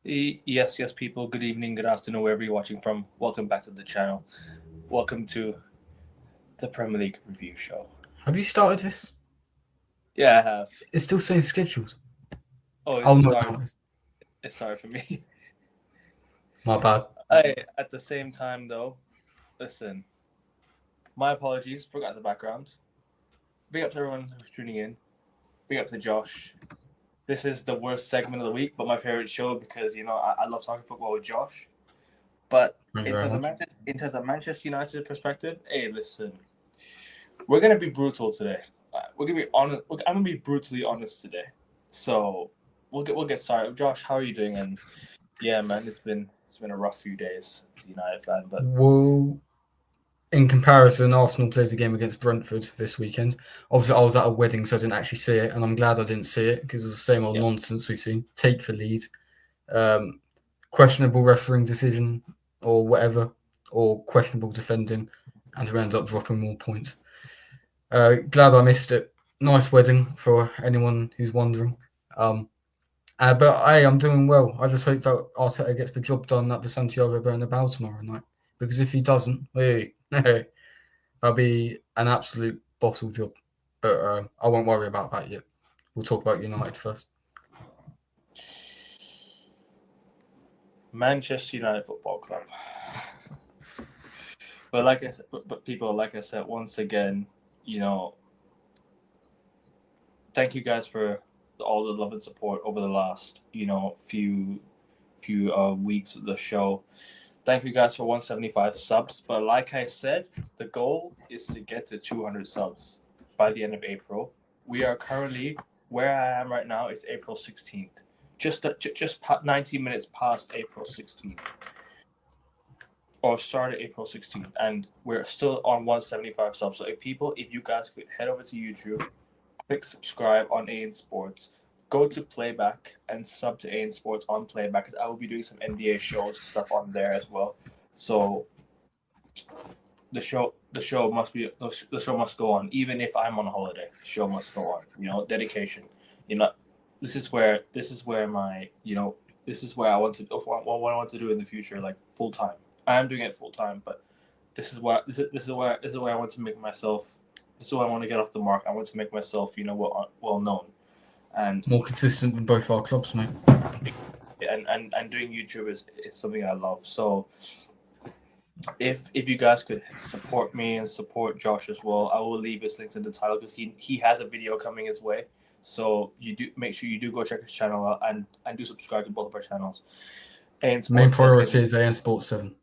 Yes, people. Good evening, good afternoon, wherever you're watching from. Welcome back to the channel. Welcome to the Premier League review show. Have you started this? Yeah, I have. It's still saying scheduled. Oh, Oh no, no, It started for me. my bad. At the same time, though, listen. My apologies. Forgot the background. Big up to everyone who's tuning in. Big up to Josh. This is the worst segment of the week, but my favorite show because I love talking football with Josh. But Thank you very much. into the Manchester United perspective, hey, listen. We're gonna be brutal today. We're gonna be honest. I'm gonna be brutally honest today. So we'll get started. Josh, how are you doing? And yeah, man, it's been a rough few days as a United fan. But Well, in comparison, Arsenal plays a game against Brentford this weekend. Obviously, I was at a wedding, so I didn't actually see it, and I'm glad I didn't see it because it's the same old yeah, nonsense we've seen. Take the lead, um, questionable refereeing decision, or whatever, or questionable defending, and we ended up dropping more points. Glad I missed it. Nice wedding for anyone who's wondering. Um, but hey, I'm doing well. I just hope that Arteta gets the job done at the Santiago Bernabeu tomorrow night. Because if he doesn't, hey, that'll be an absolute bottle job. But I won't worry about that yet. We'll talk about United first. Manchester United Football Club. But people, like I said, once again, thank you guys for all the love and support over the last few weeks of the show. Thank you guys for 175 subs. But like I said, the goal is to get to 200 subs by the end of April. We are currently where I am right now. It's April 16th. Just 90 minutes past April 16th. Or started April 16th. And we're still on 175 subs. So if you guys could head over to YouTube, click subscribe on AN Sports, go to Playback and sub to AN Sports on Playback. I will be doing some NBA shows and stuff on there as well. So the show must go on, even if I'm on holiday. The show must go on. Dedication. This is where my this is where I want to what I want to do in the future, like full time. I am doing it full time, but this is where I want to make myself. This is where I want to get off the mark. I want to make myself, well known, and More consistent than both our clubs, mate. and doing YouTube is something I love. So if you guys could support me and support Josh as well, I will leave his links in the title because he has a video coming his way. So you do make sure you do go check his channel out and do subscribe to both of our channels. And Main Sports priority is AN Sports 7.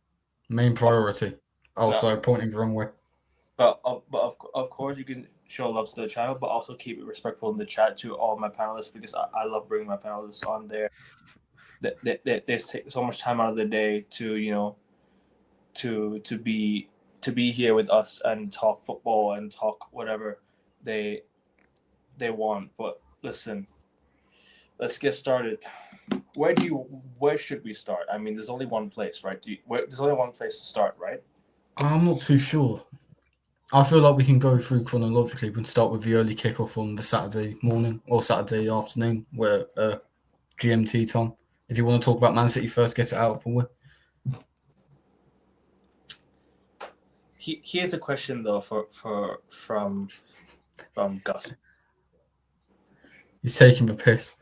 Main of, priority. Oh, no, sorry, pointing the wrong way. of course you can show love to the channel, but also keep it respectful in the chat to all my panelists because I love bringing my panelists on there. They take so much time out of the day to to be here with us and talk football and talk whatever they want. But listen, let's get started. Where should we start? I mean, there's only one place, right? There's only one place to start, right? I'm not too sure. I feel like we can go through chronologically. We can start with the early kickoff on the Saturday morning or Saturday afternoon, where GMT time. If you want to talk about Man City first, get it out of the way. Here's a question though from Gus. He's taking the piss.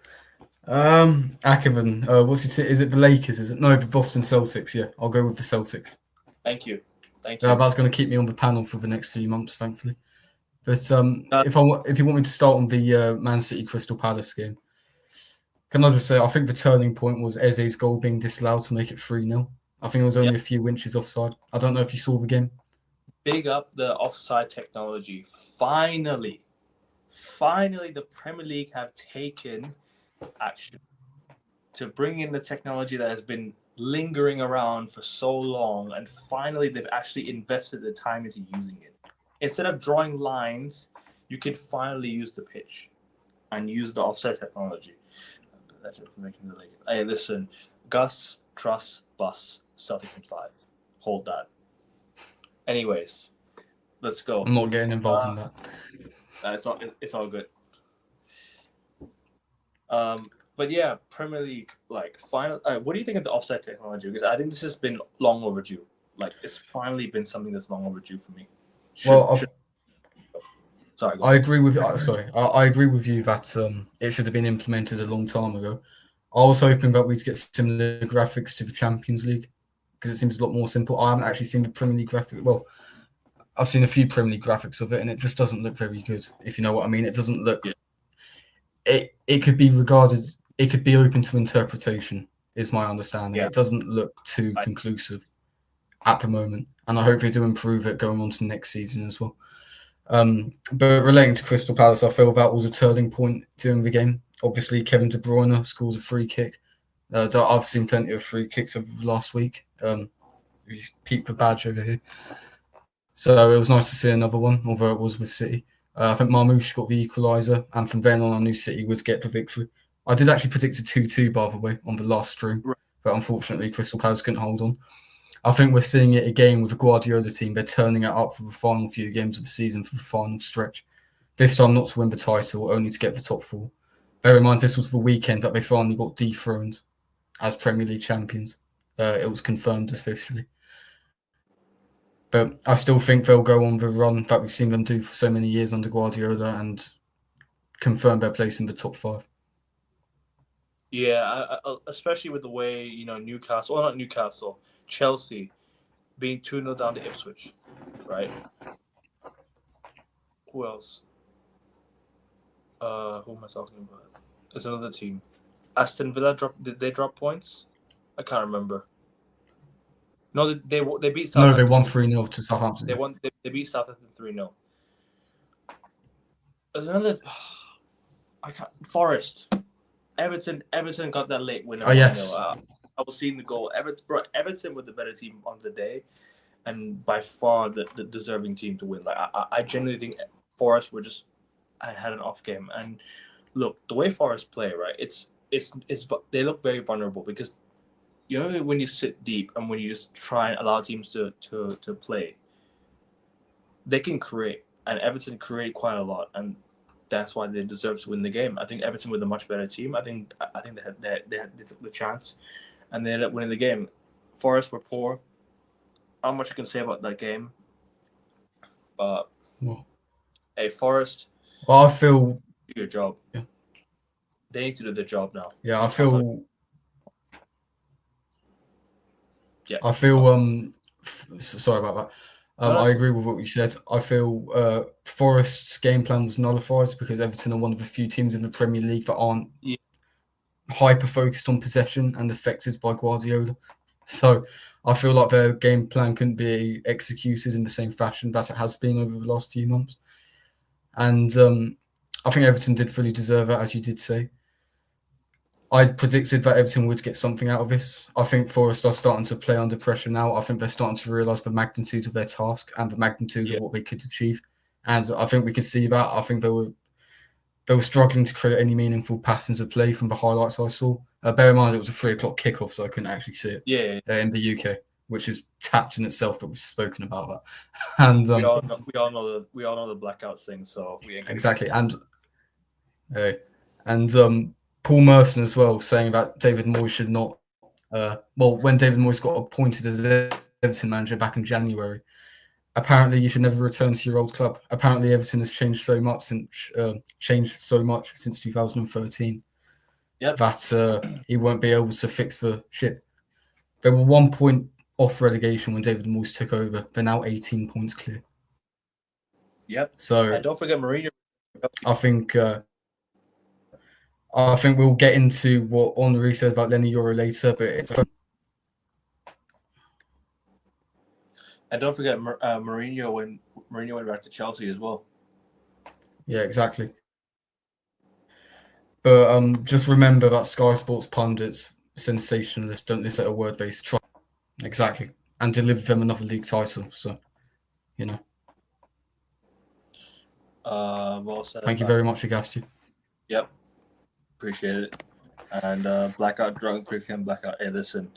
Ackerman, what's it? Is it the Lakers? Is it no the Boston Celtics? Yeah, I'll go with the Celtics. Thank you. That's going to keep me on the panel for the next few months, thankfully. But if you want me to start on the Man City Crystal Palace game, can I just say I think the turning point was Eze's goal being disallowed to make it 3-0. I think it was only a few inches offside. I don't know if you saw the game. Big up the offside technology. Finally, the Premier League have taken action to bring in the technology that has been lingering around for so long, and finally they've actually invested the time into using it. Instead of drawing lines, you can finally use the pitch and use the offside technology. That's information related. Hey, listen, Gus, Truss, Bus, Celtics in 5. Hold that. Anyways, let's go. I'm not getting involved in that. It's all good. But yeah, Premier League final. What do you think of the offside technology? Because I think this has been long overdue. Like it's finally been something that's long overdue for me. Sorry, go I ahead. agree with I agree with you that it should have been implemented a long time ago. I was hoping that we'd get similar graphics to the Champions League because it seems a lot more simple. I haven't actually seen the Premier League graphic. Well, I've seen a few Premier League graphics of it, and it just doesn't look very good. If you know what I mean, it doesn't look. Yeah. It could be regarded. It could be open to interpretation. Is my understanding. Yeah. It doesn't look too conclusive at the moment, and I hope they do improve it going on to next season as well. But relating to Crystal Palace, I feel that was a turning point during the game. Obviously, Kevin De Bruyne scores a free kick. I've seen plenty of free kicks over the last week. He's peeped the badge over here. So it was nice to see another one, although it was with City. I think Marmoush got the equaliser, and from then on, I knew City would get the victory. I did actually predict a 2-2, by the way, on the last stream, but unfortunately, Crystal Palace couldn't hold on. I think we're seeing it again with the Guardiola team. They're turning it up for the final few games of the season for the final stretch. This time not to win the title, only to get the top four. Bear in mind, this was the weekend that they finally got dethroned as Premier League champions. It was confirmed officially. But I still think they'll go on the run that we've seen them do for so many years under Guardiola and confirm their place in the top five. Yeah, especially with the way, Chelsea being 2-0 down to Ipswich, right? Who else? Who am I talking about? There's another team. Aston Villa did they drop points? I can't remember. No, they beat Southampton. No, they won 3-0 to Southampton. They beat Southampton 3-0. There's another. I can't. Forest. Everton got that late winner. Oh yes. I was seeing the goal. Everton were the better team on the day, and by far the deserving team to win. Like I genuinely think Forest were just. I had an off game, and look, the way Forest play, right? It's they look very vulnerable because you know when you sit deep and when you just try and allow teams to play, they can create, and Everton create quite a lot, and that's why they deserve to win the game. I think Everton were the much better team. I think they had the chance, and they ended up winning the game. Forest were poor. Not much I can say about that game, but hey, Forest. Well, I feel do your job. Yeah. They need to do their job now. Yeah, I feel. Yeah. I feel. Sorry about that. I agree with what you said. I feel Forest's game plan was nullified because Everton are one of the few teams in the Premier League that aren't hyper focused on possession and affected by Guardiola. So I feel like their game plan couldn't be executed in the same fashion that it has been over the last few months. And I think Everton did fully deserve it, as you did say. I predicted that Everton would get something out of this. I think Forest are starting to play under pressure now. I think they're starting to realise the magnitude of their task and the magnitude of what they could achieve. And I think we could see that. I think they were struggling to create any meaningful patterns of play from the highlights I saw. Bear in mind, it was a 3:00 kickoff, so I couldn't actually see it. In the UK, which is tapped in itself, but we've spoken about that. And we all know the blackout thing, so we ain't exactly. And Paul Merson as well, saying that David Moyes should not. When David Moyes got appointed as Everton manager back in January, apparently you should never return to your old club. Apparently Everton has changed so much since 2013. That he won't be able to fix the ship. They were 1 point off relegation when David Moyes took over. They're now 18 points clear. Yep. So and don't forget Mourinho. I think we'll get into what Henri said about Lenny Yoro later, but it's. And don't forget Mourinho when Mourinho went back to Chelsea as well. Yeah, exactly. But just remember that Sky Sports pundits, sensationalists, don't listen to a word they try. Exactly. And deliver them another league title. So, you know. Well said. Thank you very much, Agasti. Yep. Appreciate it. And Blackout Drunk Freaking Blackout. Hey, listen.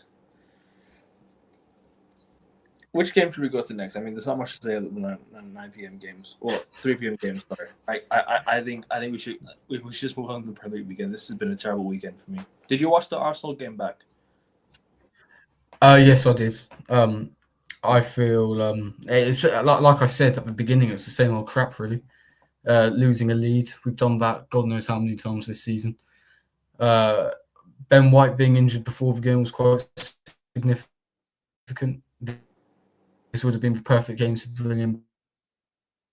Which game should we go to next? I mean, there's not much to say other than 9 p.m. games or 3 p.m. games. Sorry, I think we should just move on to the Premier League weekend. This has been a terrible weekend for me. Did you watch the Arsenal game back? Yes, I did. I feel it's like I said at the beginning. It's the same old crap, really. Losing a lead, we've done that God knows how many times this season. Ben White being injured before the game was quite significant. This would have been the perfect game to bring him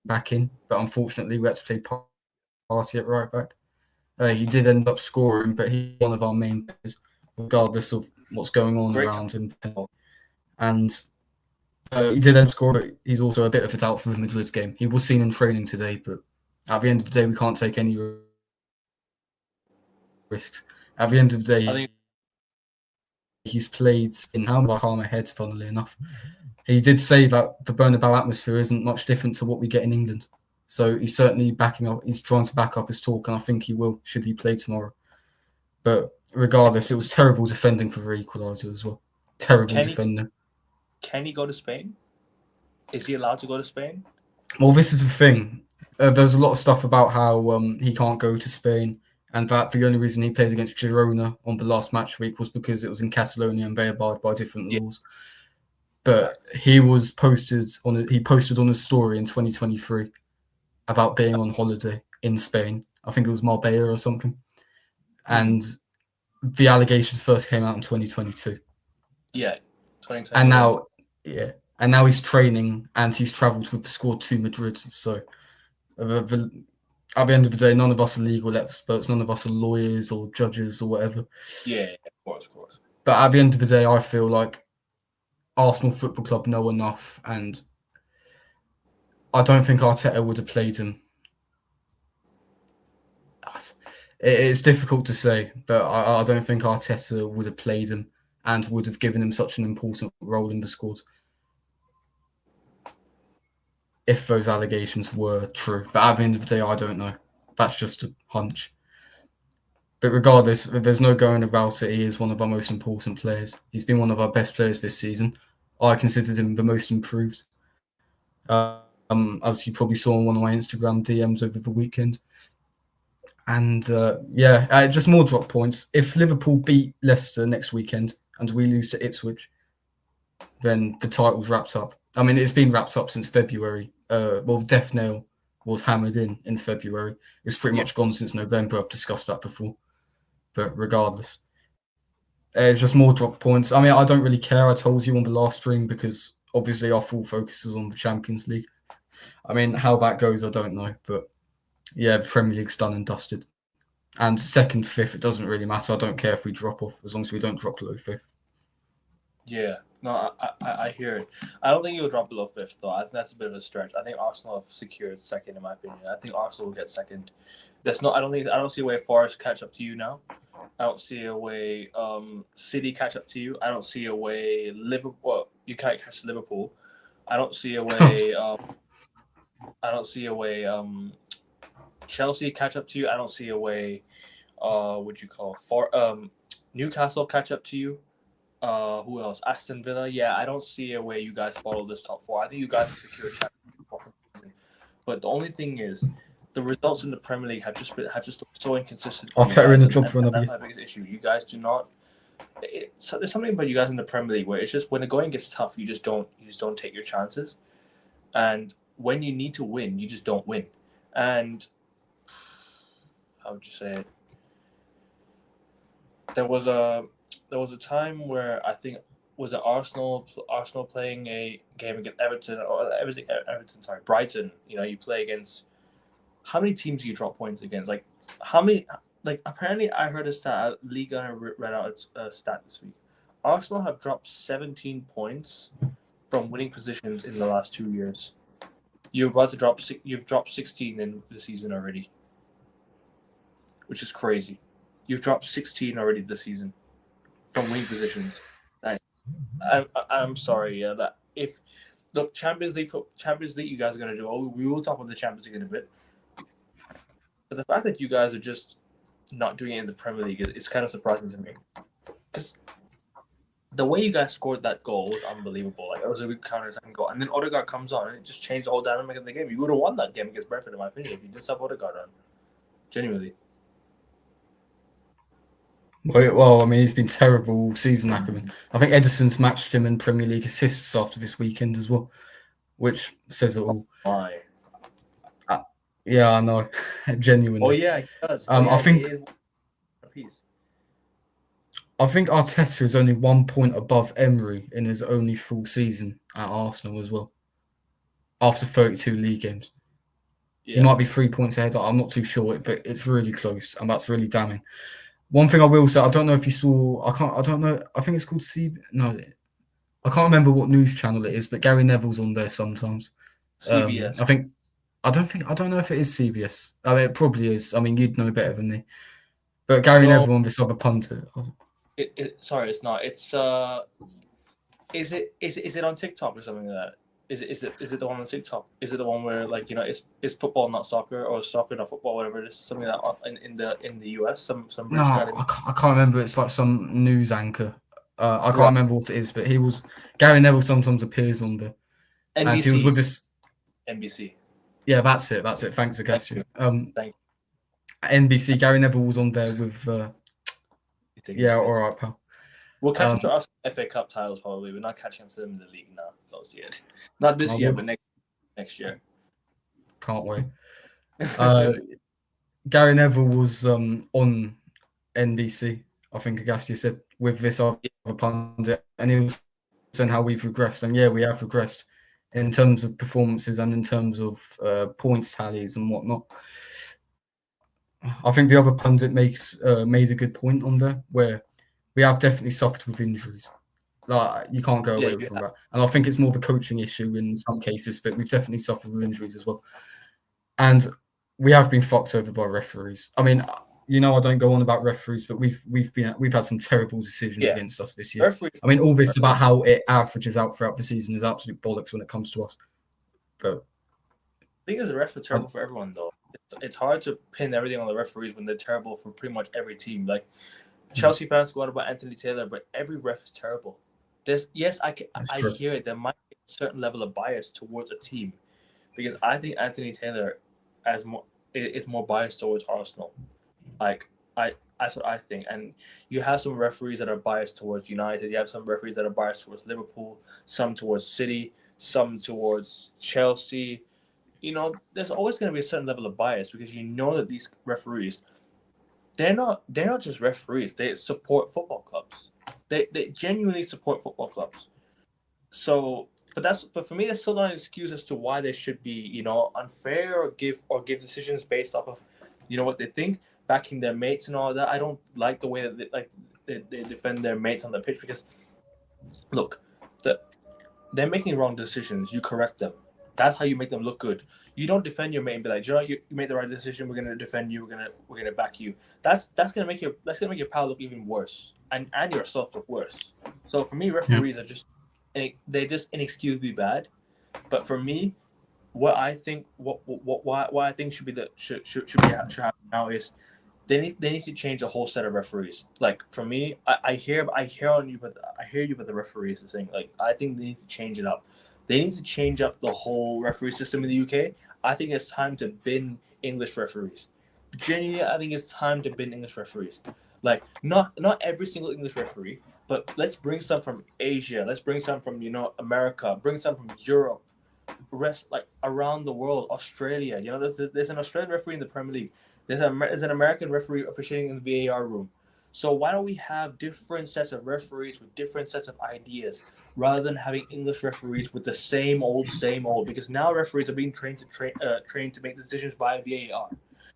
back in, but unfortunately we had to play Party at right back. He did end up scoring, but he's one of our main players, regardless of what's going on around him. And he did end up scoring, but he's also a bit of a doubt for the Madrid game. He was seen in training today, but at the end of the day, we can't take any risks. At the end of the day, he's played in Parma heads, funnily enough. He did say that the Bernabeu atmosphere isn't much different to what we get in England. So he's certainly backing up. He's trying to back up his talk, and I think he will, should he play tomorrow. But regardless, it was terrible defending for the equaliser as well. Terrible defending. Can he go to Spain? Is he allowed to go to Spain? Well, this is the thing. There's a lot of stuff about how he can't go to Spain, and that the only reason he played against Girona on the last match week was because it was in Catalonia and they abide by different laws. But he posted on his story in 2023 about being on holiday in Spain. I think it was Marbella or something. And the allegations first came out in 2022. Yeah, 2022. And now he's training and he's travelled with the squad to Madrid. So at the end of the day, none of us are legal experts, none of us are lawyers or judges or whatever. Yeah, of course. But at the end of the day, I feel like Arsenal Football Club know enough, and I don't think Arteta would have played him. It's difficult to say, but I don't think Arteta would have played him and would have given him such an important role in the squad if those allegations were true. But at the end of the day, I don't know. That's just a hunch. But regardless, there's no going about it. He is one of our most important players. He's been one of our best players this season. I considered him the most improved. As you probably saw on one of my Instagram DMs over the weekend. And just more drop points. If Liverpool beat Leicester next weekend and we lose to Ipswich, then the title's wrapped up. I mean, it's been wrapped up since February. Death Nail was hammered in February. It's pretty much gone since November. I've discussed that before. But regardless, it's just more drop points. I mean, I don't really care. I told you on the last stream because obviously our full focus is on the Champions League. I mean, how that goes, I don't know. But yeah, the Premier League's done and dusted. And second, fifth, it doesn't really matter. I don't care if we drop off as long as we don't drop below fifth. Yeah, no, I hear it. I don't think you'll drop below fifth, though. I think that's a bit of a stretch. I think Arsenal have secured second, in my opinion. I think Arsenal will get second. I don't see a way Forest catch up to you now. I don't see a way City catch up to you. I don't see a way Liverpool. Well, you can't catch Liverpool. I don't see a way. Chelsea catch up to you. I don't see a way. Newcastle catch up to you. Who else? Aston Villa. Yeah, I don't see a way you guys follow this top four. I think you guys have secured Champions. But the only thing is, the results in the Premier League have just looked so inconsistent. Arteta in the job for another year. That's my biggest issue. You guys do not. There's something about you guys in the Premier League where it's just when the going gets tough, you just don't take your chances, and when you need to win, you just don't win. And how would you say it? There was a time where I think was it Arsenal playing a game against Brighton. You know, you play against how many teams do you drop points against? Like how many? Like apparently I heard a stat. Liga read out a stat this week. Arsenal have dropped 17 points from winning positions in the last 2 years. You've dropped 16 in the season already, which is crazy. You've dropped 16 already this season from winning positions. I'm sorry. Yeah, that if the Champions League, you guys are gonna do. We will talk about the Champions League in a bit. But the fact that you guys are just not doing it in the Premier League is kind of surprising to me. Because the way you guys scored that goal was unbelievable. Like, it was a good counter-attacking goal. And then Odegaard comes on and it just changed the whole dynamic of the game. You would have won that game against Brentford, in my opinion, if you just have Odegaard on. Genuinely. Well, I mean, he's been terrible all season, Ackerman. I think Edison's matched him in Premier League assists after this weekend as well, which says it all. Why? Yeah, I know. Genuinely. Oh, yeah, he does. I think he is a piece. I think Arteta is only 1 point above Emery in his only full season at Arsenal as well, after 32 league games. Yeah. He might be 3 points ahead. I'm not too sure, but it's really close, and that's really damning. One thing I will say, I don't know if you saw. I don't know. I think it's called No, I can't remember what news channel it is, but Gary Neville's on there sometimes. CBS. I don't know if it is CBS. I mean, it probably is. I mean, you'd know better than me. But Gary Neville on this other pundit. Sorry, it's not. It's Is it on TikTok or something like that? Is it the one on TikTok? Is it the one where, like, you know, it's football not soccer, or soccer not football, whatever it is, something like that in the US, some British guy. I can't remember. It's like some news anchor. I can't remember what it is, but Gary Neville sometimes appears on there. NBC. And he was with us. NBC. Yeah, that's it. Thanks, Agassi. Thank you. NBC. Gary Neville was on there with. Yeah, all right, pal. We'll catch up to us FA Cup titles probably. We're not catching up to them in the league now. Not yet. Not this year, but next year. Can't wait. Gary Neville was on NBC, I think Agassi said, with this other pundit, and he was saying how we've regressed. And yeah, we have regressed in terms of performances and in terms of points tallies and whatnot. I think the other pundit made a good point on there, where we have definitely suffered with injuries. Like, you can't go away from that. And I think it's more of a coaching issue in some cases, but we've definitely suffered with injuries as well. And we have been fucked over by referees. I mean, you know, I don't go on about referees, but we've had some terrible decisions against us this year. I mean, all this about how it averages out throughout the season is absolute bollocks when it comes to us. But I think the refs are terrible for everyone, though. It's hard to pin everything on the referees when they're terrible for pretty much every team. Like, Chelsea fans go on about Anthony Taylor, but every ref is terrible. I hear it. There might be a certain level of bias towards a team, because I think Anthony Taylor is more biased towards Arsenal. That's what I think. And you have some referees that are biased towards United. You have some referees that are biased towards Liverpool, some towards City, some towards Chelsea. You know, there's always going to be a certain level of bias, because you know that these referees, they're not just referees. They support football clubs. They genuinely support football clubs. So, but for me, that's still not an excuse as to why they should be, you know, unfair or give decisions based off of, you know, what they think, backing their mates and all that. I don't like the way that they defend their mates on the pitch, because, look, they're making wrong decisions. You correct them. That's how you make them look good. You don't defend your mate and be like, you know, you made the right decision. We're gonna defend you. We're gonna back you. That's gonna make your pal look even worse, and yourself look worse. So for me, referees are just inexcusably bad. But for me, what I think should happen now is they need to change a whole set of referees. Like, for me, I hear you, but the referees are saying, like, I think they need to change it up. They need to change up the whole referee system in the UK. I think it's time to bin English referees. Genuinely, I think it's time to bin English referees. Like, not every single English referee, but let's bring some from Asia. Let's bring some from, you know, America. Bring some from Europe. Like, around the world, Australia. You know, there's an Australian referee in the Premier League. There's an American referee officiating in the VAR room. So why don't we have different sets of referees with different sets of ideas, rather than having English referees with the same old? Because now referees are being trained to make decisions via VAR.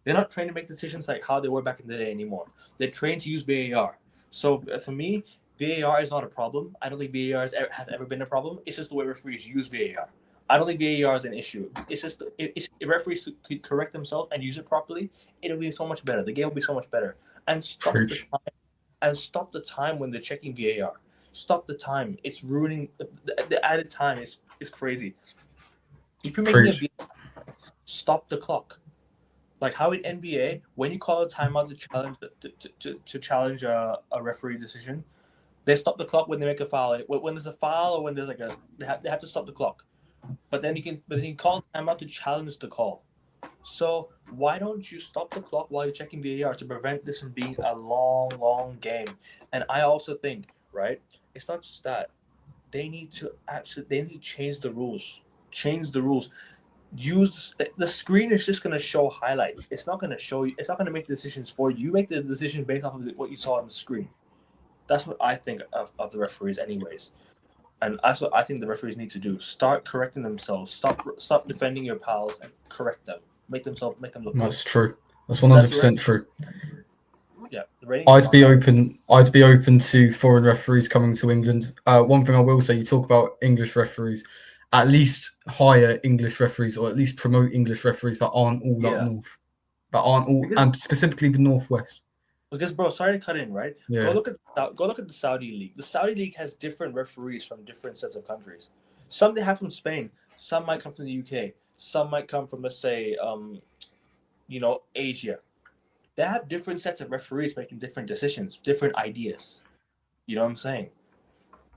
They're not trained to make decisions like how they were back in the day anymore. They're trained to use VAR. So for me, VAR is not a problem. I don't think VAR has ever been a problem. It's just the way referees use VAR. I don't think VAR is an issue. It's just if referees could correct themselves and use it properly, it'll be so much better. The game will be so much better. And stop the time when they're checking VAR. Stop the time. It's ruining the added time. Is crazy. If you're making a VAR, stop the clock. Like how in NBA, when you call a timeout to challenge a referee decision, They stop the clock when they make a foul. When there's a foul or when there's like they have to stop the clock. But then you can call timeout to challenge the call. So why don't you stop the clock while you're checking VAR to prevent this from being a long, long game? And I also think, right, it's not just that. They need to change the rules. Change the rules. Use the screen is just gonna show highlights. It's not gonna show you. It's not gonna make decisions for you. You make the decision based off of what you saw on the screen. That's what I think of the referees, anyways. And that's what I think the referees need to do. Start correcting themselves. Stop defending your pals and correct them. Make them look good. That's true. That's 100% true. Yeah, I'd be open to foreign referees coming to England. One thing I will say, you talk about English referees, at least hire English referees, or at least promote English referees that aren't all up north, that aren't all, and specifically the northwest. Because, bro, sorry to cut in, right? Yeah. Go look at the Saudi league. The Saudi league has different referees from different sets of countries. Some they have from Spain. Some might come from the UK. Some might come from, let's say, Asia. They have different sets of referees making different decisions, different ideas. You know what I'm saying?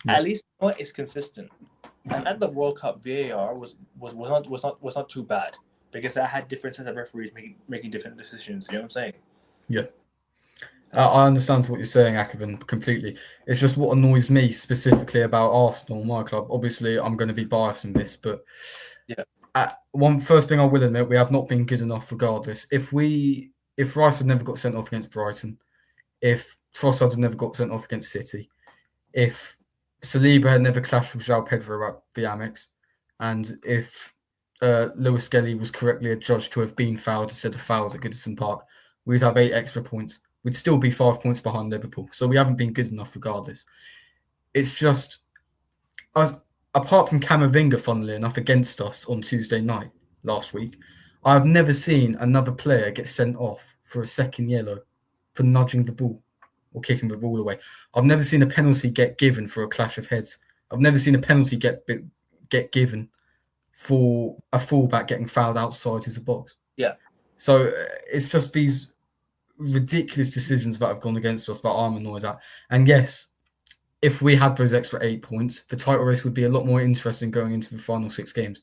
Yeah. At least it's consistent. And at the World Cup, VAR was not too bad because I had different sets of referees making different decisions. You know what I'm saying? Yeah. I understand what you're saying, Akavin, completely. It's just what annoys me specifically about Arsenal, my club. Obviously, I'm going to be biased in this, but first thing I will admit, we have not been good enough regardless. If Rice had never got sent off against Brighton, if Trossard had never got sent off against City, if Saliba had never clashed with João Pedro at the Amex, and if Lewis Skelly was correctly adjudged to have been fouled instead of fouled at Goodison Park, we'd have 8 extra points. We'd still be 5 points behind Liverpool. So we haven't been good enough regardless. It's just, apart from Camavinga, funnily enough, against us on Tuesday night last week, I've never seen another player get sent off for a second yellow for nudging the ball or kicking the ball away. I've never seen a penalty get given for a clash of heads. I've never seen a penalty get given for a fullback getting fouled outside his box. Yeah. So it's just these ridiculous decisions that have gone against us that I'm annoyed at. And yes, if we had those extra 8 points, the title race would be a lot more interesting going into the final 6 games,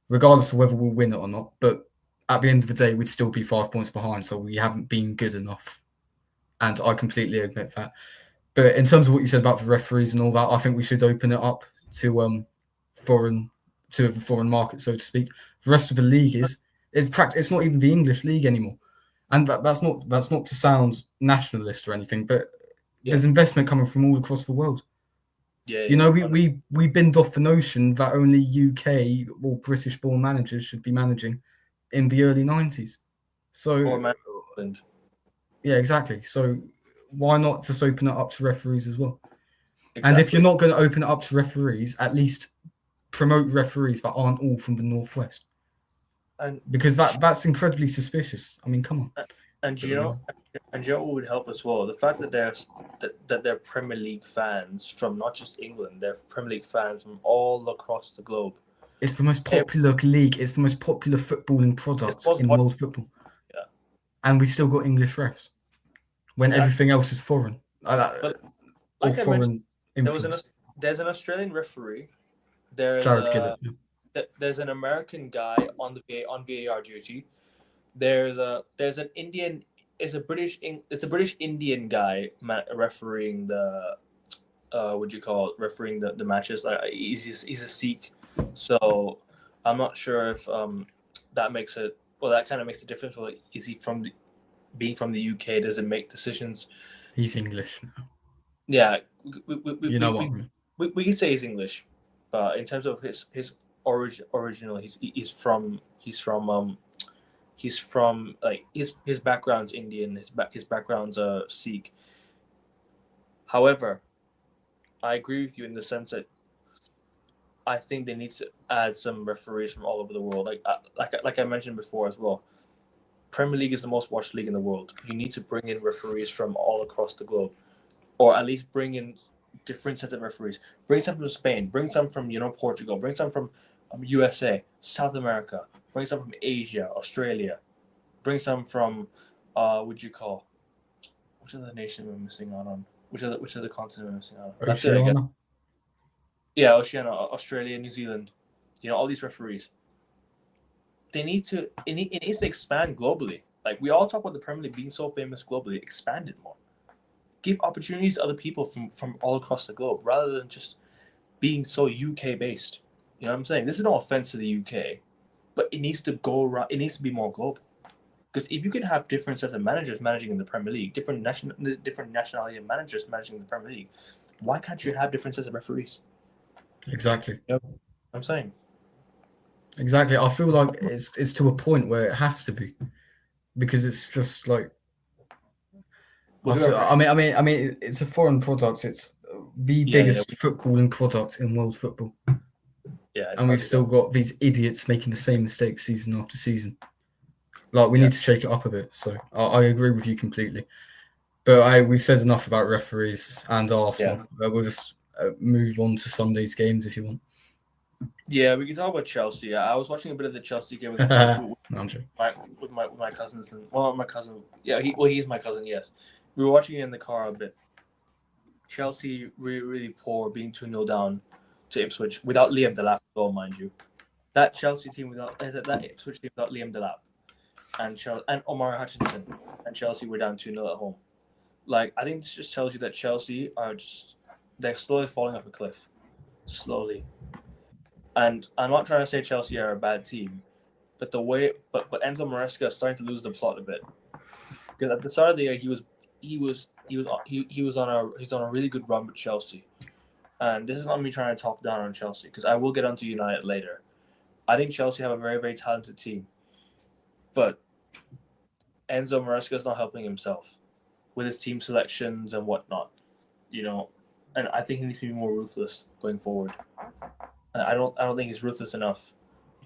regardless of whether we'll win it or not. But at the end of the day, we'd still be 5 points behind, so we haven't been good enough. And I completely admit that. But in terms of what you said about the referees and all that, I think we should open it up to the foreign market, so to speak. The rest of the league it's not even the English league anymore. And that's not to sound nationalist or anything, but there's investment coming from all across the world. Yeah, we binned off the notion that only UK or British-born managers should be managing in the early 90s. So, yeah, exactly. So why not just open it up to referees as well? Exactly. And if you're not going to open it up to referees, at least promote referees that aren't all from the Northwest. Because that's incredibly suspicious. I mean, come on. And you know what would help as well? The fact that they're Premier League fans from not just England, they're Premier League fans from all across the globe. It's the most popular league. It's the most popular footballing product in world football. Yeah. And we still got English refs when everything else is foreign. But like I mentioned, there's an Australian referee. There's an American guy on VAR duty. There's an Indian. It's a British Indian guy refereeing the refereeing the matches. He's a Sikh, so I'm not sure if that makes it. Well, that kind of makes a difference. Like, is he being from the UK? Does it make decisions? He's English. Yeah, we can say he's English, but in terms of his original, he's from like his background's Indian. His background's Sikh. However, I agree with you in the sense that I think they need to add some referees from all over the world. Like I mentioned before as well, Premier League is the most watched league in the world. You need to bring in referees from all across the globe, or at least bring in different sets of referees. Bring some from Spain. Bring some from Portugal. Bring some from USA, South America. Bring some from Asia, Australia. Bring some from what's another nation we're missing out on? Which other continent am I missing out? That's it, I guess. Oceania. Yeah, Oceania, Australia, New Zealand. All these referees. It needs to expand globally. Like, we all talk about the Premier League being so famous globally. Expand it more. Give opportunities to other people from all across the globe rather than just being so UK based. You know what I'm saying? This is no offense to the UK, but it needs to go around. It needs to be more global. Because if you can have different sets of managers managing in the Premier League, different nationality of managers managing in the Premier League, why can't you have different sets of referees? Exactly. Yep. I'm saying. Exactly. I feel like it's to a point where it has to be, because it's just like, I mean, it's a foreign product. It's the Yeah, biggest footballing product in world football, yeah. It's and hard we've to still get. got these idiots making the same mistakes season after season. Like, we Yeah. need to shake it up a bit. So I agree with you completely. But we've said enough about referees and Arsenal. We'll just move on to Sunday's games if you want. Yeah, we can talk about Chelsea. I was watching a bit of the Chelsea game with No, I'm joking. my cousins and my cousin. Yeah, he's my cousin. Yes, we were watching it in the car a bit. Chelsea really poor, being 2-0 down to Ipswich without Liam Delap goal, mind you. That Chelsea team without that Ipswich team without Liam Delap and Omar Hutchinson and Chelsea were down 2-0 at home. Like, I think this just tells you that Chelsea they're slowly falling off a cliff, slowly. And I'm not trying to say Chelsea are a bad team, but Enzo Maresca is starting to lose the plot a bit. Because at the start of the year, he's on a really good run with Chelsea, and this is not me trying to talk down on Chelsea, because I will get onto United later. I think Chelsea have a very, very talented team, but Enzo Maresca is not helping himself with his team selections and whatnot, and I think he needs to be more ruthless going forward. I don't think he's ruthless enough.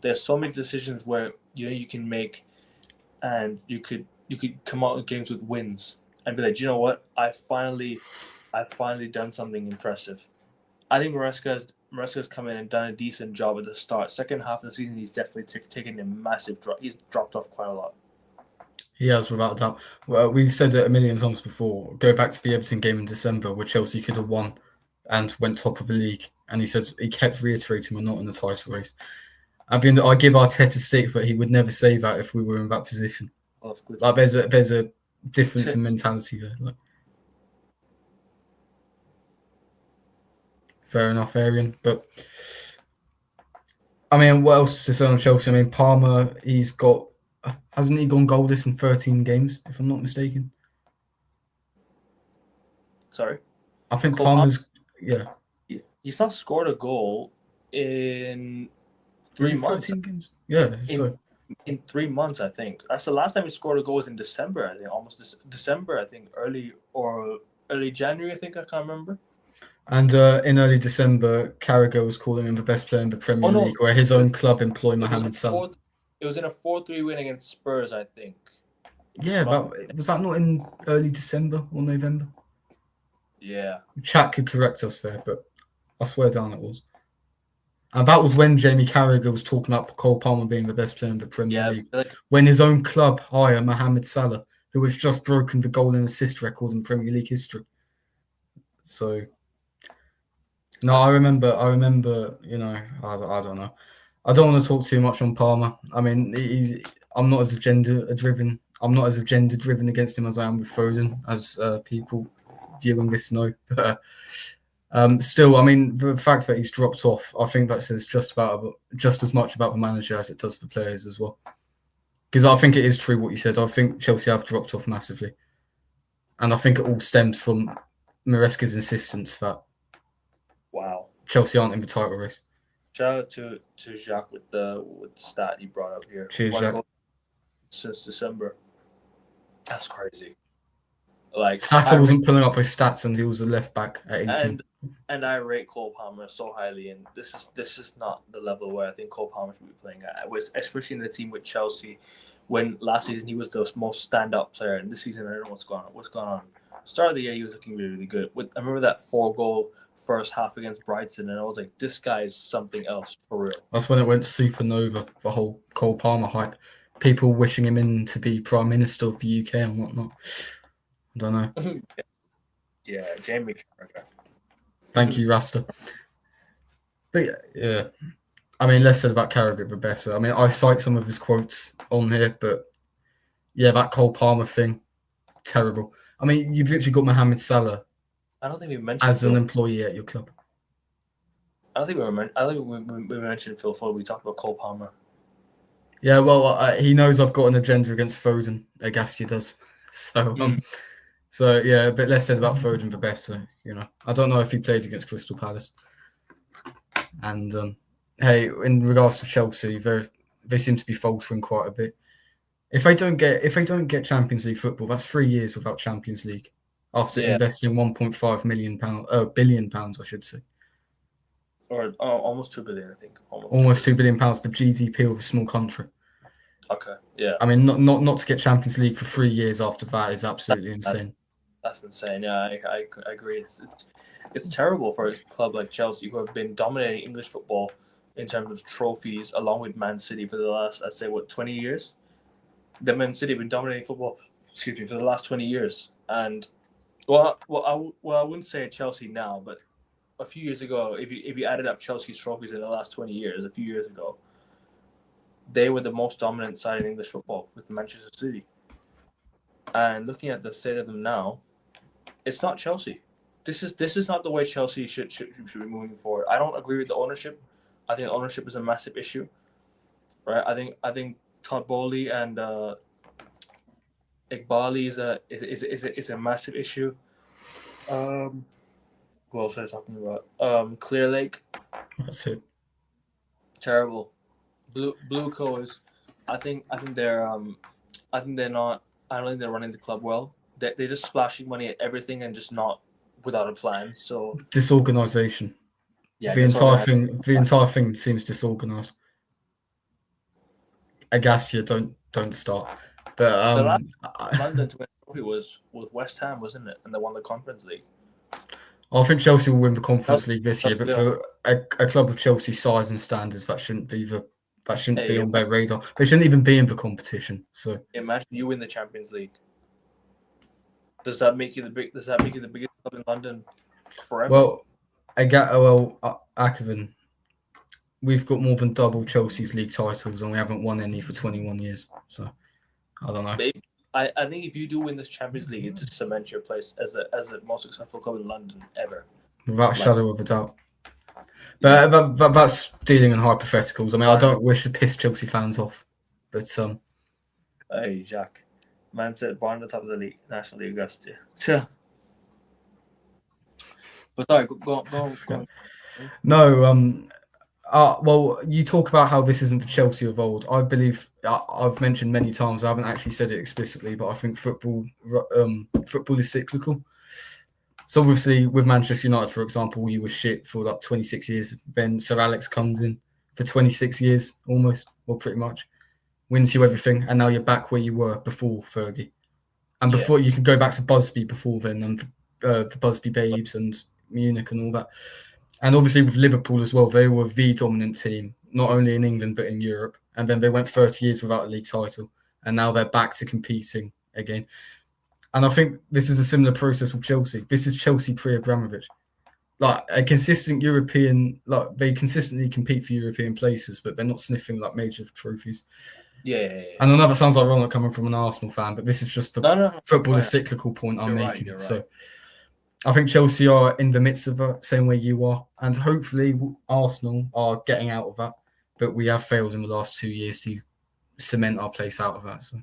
There's so many decisions where you can make, and you could come out of games with wins and be like, you know what, I finally done something impressive. I think Maresca's come in and done a decent job at the start. Second half of the season, he's definitely taken a massive drop. He's dropped off quite a lot. He has, without a doubt. Well, we've said it a million times before. Go back to the Everton game in December where Chelsea could have won and went top of the league. And he kept reiterating, we're not in the title race. I give Arteta stick, but he would never say that if we were in that position. Like, there's a difference in mentality there. Like, fair enough, Arian. But I mean, what else to say on Chelsea? I mean, Palmer, hasn't he gone goalless in 13 games, if I'm not mistaken? Sorry? I think Palmer's, yeah. He's not scored a goal in 3 months. 13 games? Yeah. In 3 months, I think. That's the last time he scored a goal was in December, I think. Almost December, I think. Early January, I think. I can't remember. And in early December, Carragher was calling him the best player in the Premier League, where his own club employed Mohamed Salah. It was in a 4-3 win against Spurs, I think. Yeah, but was that not in early December or November? Yeah. Chat could correct us there, but I swear down it was. And that was when Jamie Carragher was talking about Cole Palmer being the best player in the Premier League. When his own club hired Mohamed Salah, who has just broken the goal and assist record in Premier League history. So, no, I remember, I don't know. I don't want to talk too much on Palmer. I mean, I'm not as agenda driven against him as I am with Foden, as people viewing this know. But still, I mean, the fact that he's dropped off, I think that says just as much about the manager as it does the players as well. Because I think it is true what you said. I think Chelsea have dropped off massively, and I think it all stems from Maresca's insistence that Chelsea aren't in the title race. Shout out to Jacques with the stat he brought up here. Cheers, Jacques. Since December. That's crazy. Like, Saka wasn't pulling up his stats, and he was a left back at 18. And I rate Cole Palmer so highly, and this is not the level where I think Cole Palmer should be playing at. Especially in the team with Chelsea, when last season he was the most standout player, and this season I don't know what's going on. Start of the year he was looking really, really good. I remember that 4-goal first half against Brighton, and I was like, this guy is something else for real. That's when it went supernova, the whole Cole Palmer hype. People wishing him in to be Prime Minister of the UK and whatnot. I don't know. Yeah, Jamie Carragher. Thank you, Rasta. But yeah, I mean, less said about Carragher, the better. I mean, I cite some of his quotes on here, but yeah, that Cole Palmer thing, terrible. I mean, you've literally got Mohamed Salah I don't think we mentioned as an Phil. employee at your club. I don't think we mentioned Phil Foden. We talked about Cole Palmer. Yeah, well, he knows I've got an agenda against Foden. Agassi does. So yeah, a bit less said about Foden, the better. You know, I don't know if he played against Crystal Palace. And hey, in regards to Chelsea, they seem to be faltering quite a bit. If they don't get Champions League football, that's 3 years without Champions League after investing 1.5 billion pounds, I should say, or almost 2 billion, I think. Almost 2 billion pounds, the GDP of a small country. Okay, yeah. I mean, not to get Champions League for 3 years after that is absolutely insane. That's insane. Yeah, I agree. It's terrible for a club like Chelsea, who have been dominating English football in terms of trophies, along with Man City for the last, I'd say, 20 years. The Man City have been dominating football, for the last 20 years. And I wouldn't say Chelsea now, but a few years ago, if you added up Chelsea's trophies in the last 20 years, a few years ago, they were the most dominant side in English football with Manchester City. And looking at the state of them now, it's not Chelsea. This is not the way Chelsea should be moving forward. I don't agree with the ownership. I think ownership is a massive issue, right? I think Todd Bowley and Iqbali is a massive issue. Who else are I talking about? Clear Lake. That's it. Terrible. Blue Co's. I think they're not. I don't think they're running the club well. They're just splashing money at everything and just not without a plan. So disorganization. Yeah, the entire thing seems disorganized. Agassi, don't start. But the last London to win the trophy was with West Ham, wasn't it? And they won the Conference League. I think Chelsea will win the Conference League this year, but for a club of Chelsea's size and standards, that shouldn't be on their radar. They shouldn't even be in the competition. So imagine you win the Champions League. Does that make you the biggest club in London forever? Well, Akavin, we've got more than double Chelsea's league titles, and we haven't won any for 21 years. So I don't know. Maybe. I think if you do win this Champions League, it just cements your place as the most successful club in London ever. Without a shadow of a doubt. But that's dealing in hypotheticals. I mean, I don't wish to piss Chelsea fans off, but Hey, Jack. Man said born at the top of the league, National League West. Yeah. But sorry, go on. No, well, you talk about how this isn't the Chelsea of old. I believe I've mentioned many times. I haven't actually said it explicitly, but I think football is cyclical. So obviously, with Manchester United, for example, you were shit for like 26 years. Then Sir Alex comes in for 26 years, almost, well, pretty much, wins you everything, and now you're back where you were before Fergie. And before you can go back to Busby before then, and the Busby Babes and Munich and all that. And obviously with Liverpool as well, they were the dominant team, not only in England but in Europe. And then they went 30 years without a league title, and now they're back to competing again. And I think this is a similar process with Chelsea. This is Chelsea pre-Abramovich. Like a consistent European, like they consistently compete for European places, but they're not sniffing like major trophies. Yeah. And I know that sounds ironic coming from an Arsenal fan, but this is just the football is cyclical point I'm making. Right. So I think Chelsea are in the midst of the same way you are, and hopefully Arsenal are getting out of that. But we have failed in the last 2 years to cement our place out of that. So,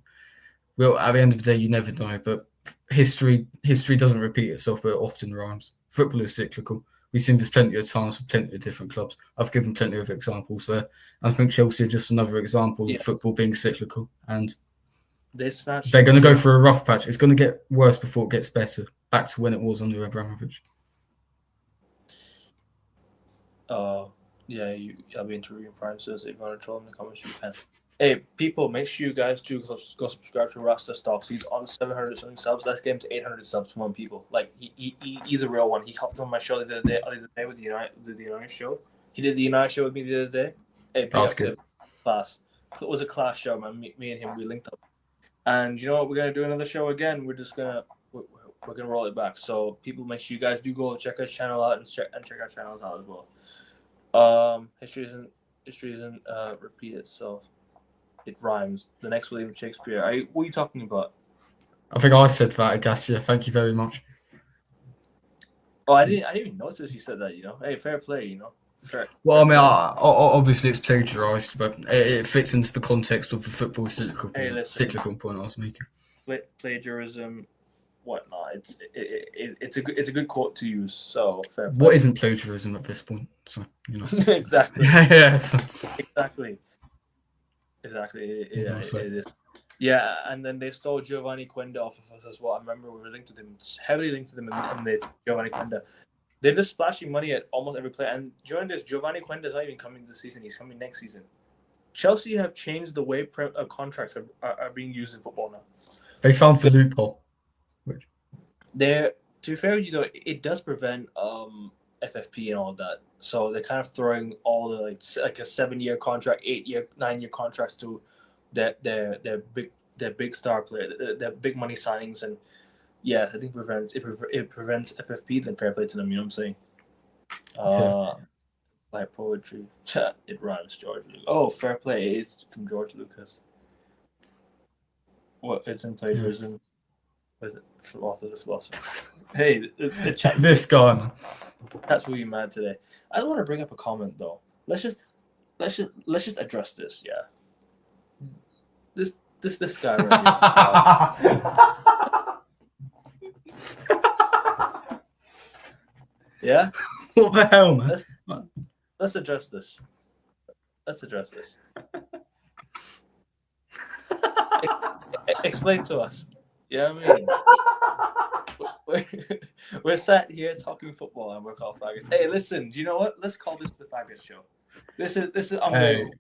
well, at the end of the day, you never know. But history doesn't repeat itself, but it often rhymes. Football is cyclical. We've seen this plenty of times with plenty of different clubs. I've given plenty of examples there. I think Chelsea are just another example of football being cyclical, and they're going to go for a rough patch. It's going to get worse before it gets better. Back to when it was under Abramovich. I'll be interviewing Prime, so if you want to troll in the comments, you can. Hey, people, make sure you guys do go subscribe to Rasta Stocks. He's on 700 something subs. Let's get him to 800 subs from people. Like he's a real one. He helped on my show the other day with the United show. He did the United show with me the other day. Hey, that's good. Class. It was a class show, man. Me and him, we linked up. And you know what? We're gonna do another show again. We're just gonna We're gonna roll it back. So people, make sure you guys do go check our channel out and check our channels out as well. History isn't repeat itself. It rhymes. The next William Shakespeare. What are you talking about? I think I said that, I guess. Yeah, thank you very much. Oh, I didn't even notice you said that. Hey, fair play. Fair. Well, fair obviously it's plagiarised, but it fits into the context of the football cyclical point I was making. Plagiarism, whatnot. It's a good quote to use. So fair play. What isn't plagiarism at this point? So exactly. Yeah. Exactly. Yeah, it is. Yeah, and then they stole Giovanni Quenda off of us as well. I remember we were heavily linked to them, and they took Giovanni Quenda. They're just splashing money at almost every player. And during this, Giovanni Quenda is not even coming this season. He's coming next season. Chelsea have changed the way contracts are being used in football now. They found the loophole. To be fair, it does prevent FFP and all that. So they're kind of throwing all the like a 7-year contract, 8-year, 9-year contracts to their big star player, their big money signings, and yeah, I think it prevents FFP. Then fair play to them. You know what I'm saying? Like poetry, it rhymes. George Lucas. Oh, fair play. It's from George Lucas. What? It's in plagiarism. What is it? The philosopher. Hey, the chat. This guy, man. That's really mad today. I want to bring up a comment though. Let's just address this. Yeah. This guy right here. Yeah. What the hell, man? Let's address this. Explain to us. You know what I mean? We're sat here talking football and we're called faggots. Hey, listen, do you know what? Let's call this the faggot show. This is unbelievable.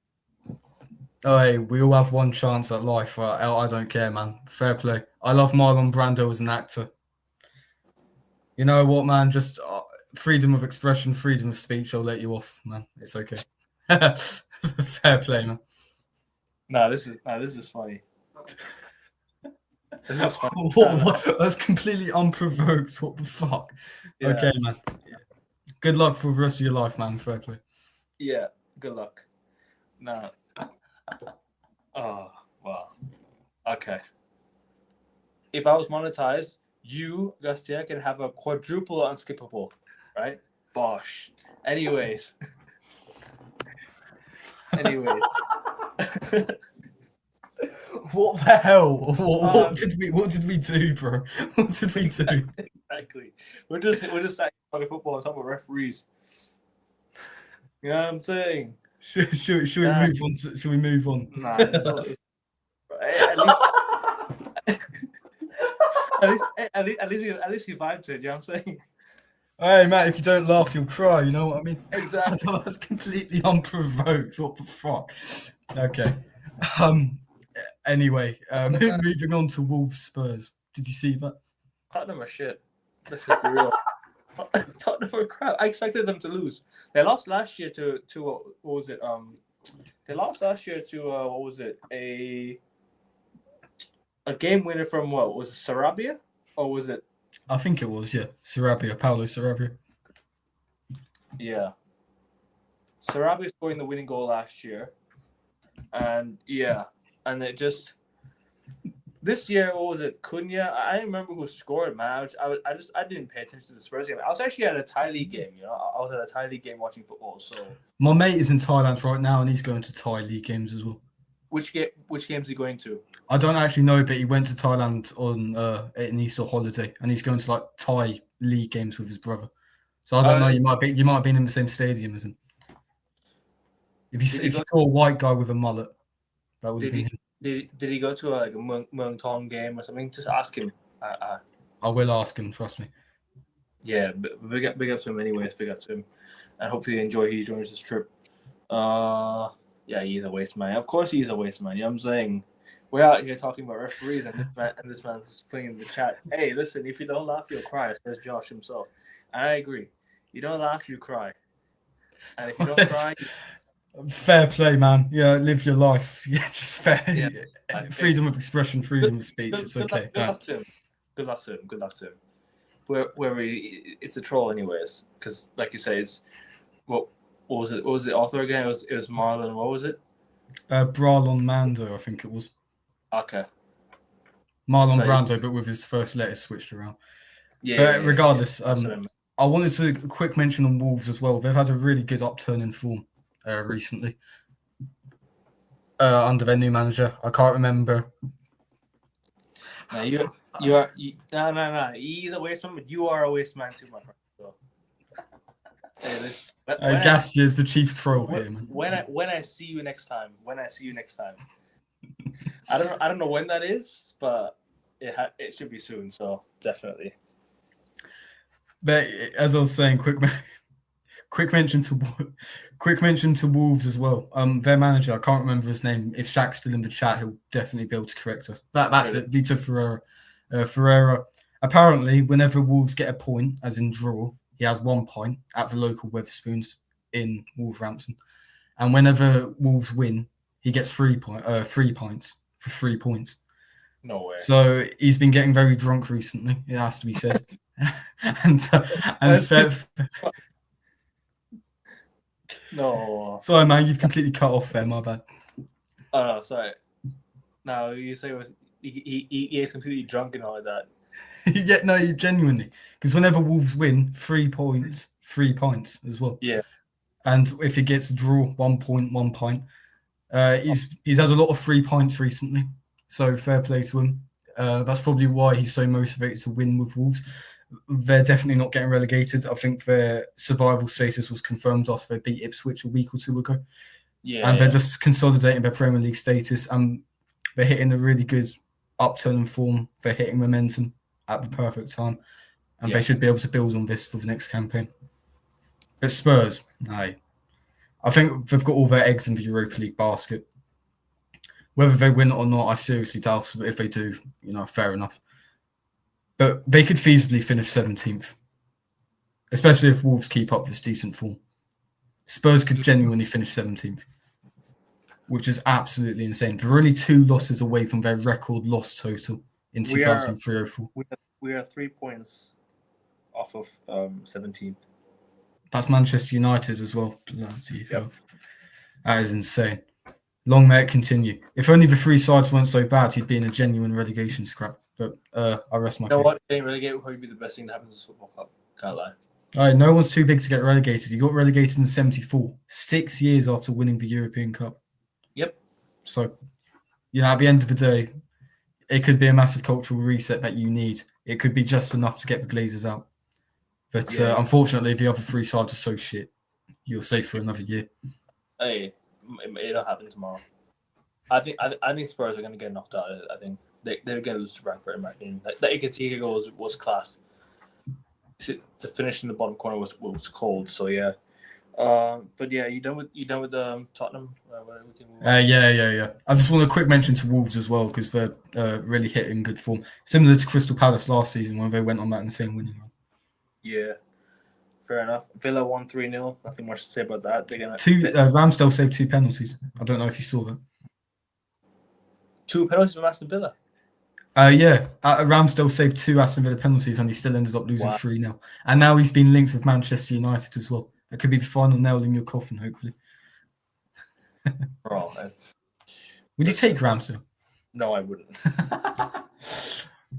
Hey, we all have one chance at life, right? I don't care, man. Fair play. I love Marlon Brando as an actor. You know what, man? Just freedom of expression, freedom of speech. I'll let you off, man. It's okay. Fair play, man. This is funny. This is funny. What? That's completely unprovoked. What the fuck? Yeah. Okay, man. Good luck for the rest of your life, man. Fair play. Yeah, good luck. No. Oh, wow. Okay. If I was monetized, you, Gastia, can have a quadruple unskippable, right? Bosh. Anyways. What the hell? What did we do, bro? What did we do? Exactly. We're just talking football and talking about referees. You know what I'm saying? Should we move on? Should we move on? Nah, at least we vibe to it. You know what I'm saying? Hey, Matt, if you don't laugh, you'll cry. You know what I mean? Exactly. That's completely unprovoked. What the fuck? Okay. Anyway, moving on to Wolves Spurs. Did you see that? Tottenham are shit. Let's just be real. Tottenham are crap. I expected them to lose. They lost last year to what was it? They lost last year to what was it? A game winner from what was it? Sarabia, or was it? I think it was, yeah. Paulo Sarabia. Yeah. Sarabia scoring the winning goal last year, and and it just. This year, what was it? Cunha? I didn't remember who scored, man. I didn't pay attention to the Spurs game. I was actually at a Thai League game, I was at a Thai League game watching football. So my mate is in Thailand right now, and he's going to Thai League games as well. Which game's he going to? I don't actually know, but he went to Thailand on an Easter holiday, and he's going to like Thai League games with his brother. So I don't know. You might have been in the same stadium as him. If you saw a white guy with a mullet, that would have been him. Did he go to a Muang Thong game or something? Just ask him. I will ask him. Trust me. Yeah, big up to him anyways. Big up to him, and hopefully he joins this trip. Yeah, he's a waste man. Of course he's a waste man. You know what I'm saying? We're out here talking about referees, and this man's putting in the chat. Hey, listen, if you don't laugh, you'll cry. Says Josh himself. And I agree. You don't laugh, you cry. And if you don't cry. Fair play, man. Yeah, live your life. Yeah, just fair. Yeah. Freedom of expression, freedom of speech. It's okay. Good luck to him. Good luck to him. it's a troll anyways, because like you say, it's what was it? What was the author again? It was Marlon. What was it? Bralon Mando, I think it was. Okay. Marlon But Brando, but with his first letters switched around. yeah, But regardless, That's what I meant. I wanted to quick mention on Wolves as well. They've had a really good upturn in form recently under their new manager. I can't remember. No, no. He's a waste man, but you are a waste man too, my friend. So, hey, listen, Gassia is the chief troll here, man. When I see you next time, I don't know when that is, but it should be soon. So definitely. But as I was saying, quick mention to Wolves as well. Their manager, I can't remember his name. If Shaq's still in the chat, he'll definitely be able to correct us. That's it. Vito Ferreira. Ferreira. Apparently, whenever Wolves get a point, as in draw, he has 1 point at the local Wetherspoons in Wolverhampton, and whenever Wolves win, he gets 3 points for 3 points. No way. So he's been getting very drunk recently. It has to be said. and no. Sorry, man, you've completely cut off there. My bad. Oh no, sorry. No, you say he is completely drunk and all of that. Yeah, no, genuinely, because whenever Wolves win, 3 points, 3 points as well. Yeah. And if he gets a draw, 1 point, 1 point. He's had a lot of 3 points recently, so fair play to him. That's probably why he's so motivated to win with Wolves. They're definitely not getting relegated. I think their survival status was confirmed after they beat Ipswich a week or two ago. Yeah. And they're just consolidating their Premier League status. And they're hitting a really good upturn in form. They're hitting momentum at the perfect time. And they should be able to build on this for the next campaign. But Spurs, no. I think they've got all their eggs in the Europa League basket. Whether they win it or not, I seriously doubt it. But if they do, fair enough. But they could feasibly finish 17th, especially if Wolves keep up this decent form. Spurs could genuinely finish 17th, which is absolutely insane. They're only 2 losses away from their record loss total in 2003-04. We are 3 points off of 17th. That's Manchester United as well. Bloody hell. That is insane. Long may it continue. If only the 3 sides weren't so bad, he'd be in a genuine relegation scrap. But I rest my case. You know what? Getting relegated would probably be the best thing that happens to this football club. Can't lie. All right, no one's too big to get relegated. You got relegated in 74, 6 years after winning the European Cup. Yep. So, at the end of the day, it could be a massive cultural reset that you need. It could be just enough to get the Glazers out. But unfortunately, the other 3 sides are so shit. You're safe for another year. Hey, it'll happen tomorrow. I think Spurs are going to get knocked out. I think they're going to lose to Frankfurt, in my opinion. That Iketiga goal was class. To finish in the bottom corner was cold. So yeah. But yeah, you done with Tottenham? Yeah. I just want a quick mention to Wolves as well because they're really hitting good form, similar to Crystal Palace last season when they went on that insane winning run. Yeah, fair enough. Villa won 3-0. Nothing much to say about that. They're gonna Ramsdale saved 2 penalties. I don't know if you saw that. 2 penalties from Aston Villa. Ramsdale saved 2 Aston Villa penalties and he still ended up losing 3-0. And now he's been linked with Manchester United as well. That could be the final nail in your coffin, hopefully. Bro, would you take Ramsdale? No, I wouldn't.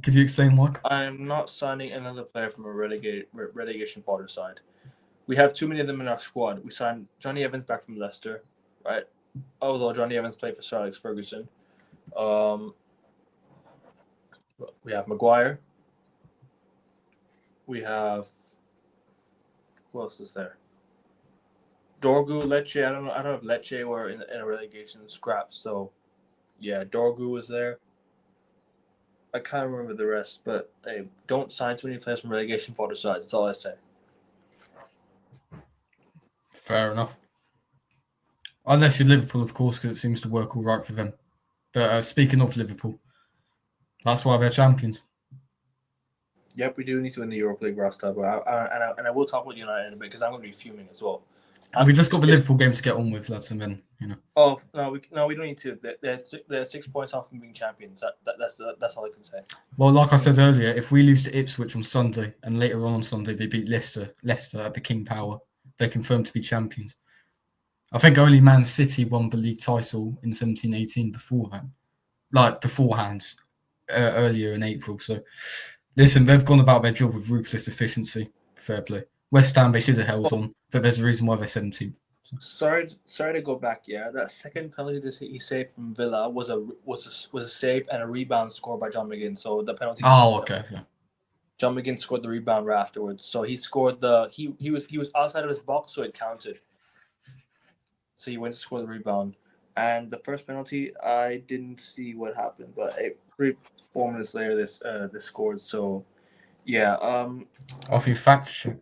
Could you explain why? I'm not signing another player from a relegation fodder side. We have too many of them in our squad. We signed Johnny Evans back from Leicester, right? Although Johnny Evans played for Sir Alex Ferguson. We have Maguire. We have who else is there? Dorgu, Lecce. I don't know if Lecce were in a relegation scrap. So yeah, Dorgu was there. I can't remember the rest, but hey, don't sign too many players from relegation fodder sides. That's all I say. Fair enough. Unless you're Liverpool, of course, because it seems to work all right for them. But speaking of Liverpool, that's why they're champions. Yep, we do need to win the Europa League, Rasta. And I will talk about United in a bit because I'm going to be fuming as well. We just got the Liverpool game to get on with, lads, and then Oh no, we don't need to. They're 6 points off from being champions. That's all I can say. Well, like I said earlier, if we lose to Ipswich on Sunday and later on Sunday they beat Leicester at the King Power, they're confirmed to be champions. I think only Man City won the league title in 17-18 beforehand, earlier in April. So, listen, they've gone about their job with ruthless efficiency. Fair play. West Ham, they should have held on, but there's a reason why they're 17th. So. Sorry to go back. Yeah, that second penalty that he saved from Villa was a save and a rebound scored by John McGinn. So the penalty. Oh, okay. Yeah. John McGinn scored the rebound right afterwards. So he scored he was outside of his box, so it counted. So he went to score the rebound. And the first penalty, I didn't see what happened, but 4 minutes later, this scored. So, yeah. Off your fact check.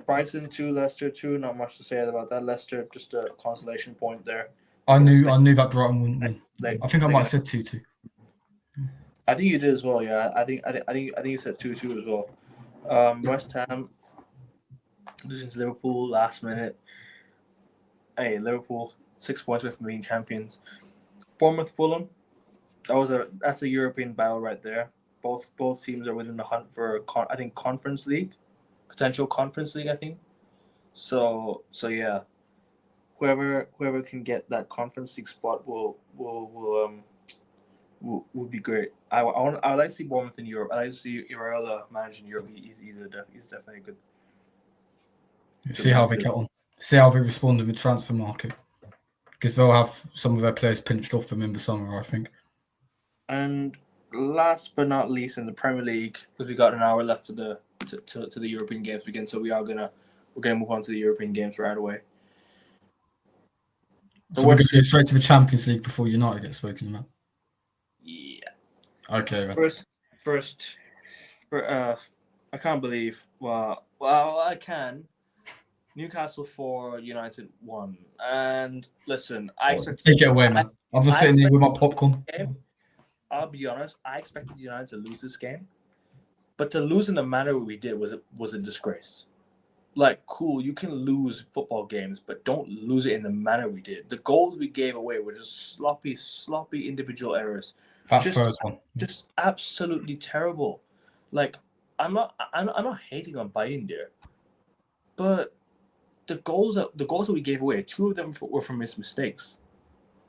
Brighton 2, Leicester 2. Not much to say about that. Leicester just a consolation point there. I knew that Brighton wouldn't win. I think I might have said 2-2. I think you did as well. Yeah, I think you said 2-2 as well. West Ham losing to Liverpool last minute. Hey, Liverpool 6 points away from being champions. Bournemouth, Fulham. That's a European battle right there. Both teams are within the hunt for Conference League, potential Conference League. I think. So yeah, whoever can get that Conference League spot will be great. I would like to see Bournemouth in Europe. I like to see Iraola managing Europe. He's definitely good. See how they get on. See how they respond in the transfer market, because they'll have some of their players pinched off them in the summer, I think. And last but not least, in the Premier League, because we got an hour left to the European games begin, so we're gonna move on to the European games right away. So we're going to go straight to the Champions League before United gets spoken about. Yeah. Okay. Then. First, I can't believe. Well, I can. Newcastle 4, United 1. And listen, take it away, man. I'm just sitting here with my popcorn. I'll be honest, I expected United to lose this game. But to lose in the manner we did was a disgrace. Like, cool, you can lose football games, but don't lose it in the manner we did. The goals we gave away were just sloppy individual errors. First one. Just absolutely terrible. Like, I'm not hating on Bayern there. But the goals that we gave away, 2 of them were from his mistakes.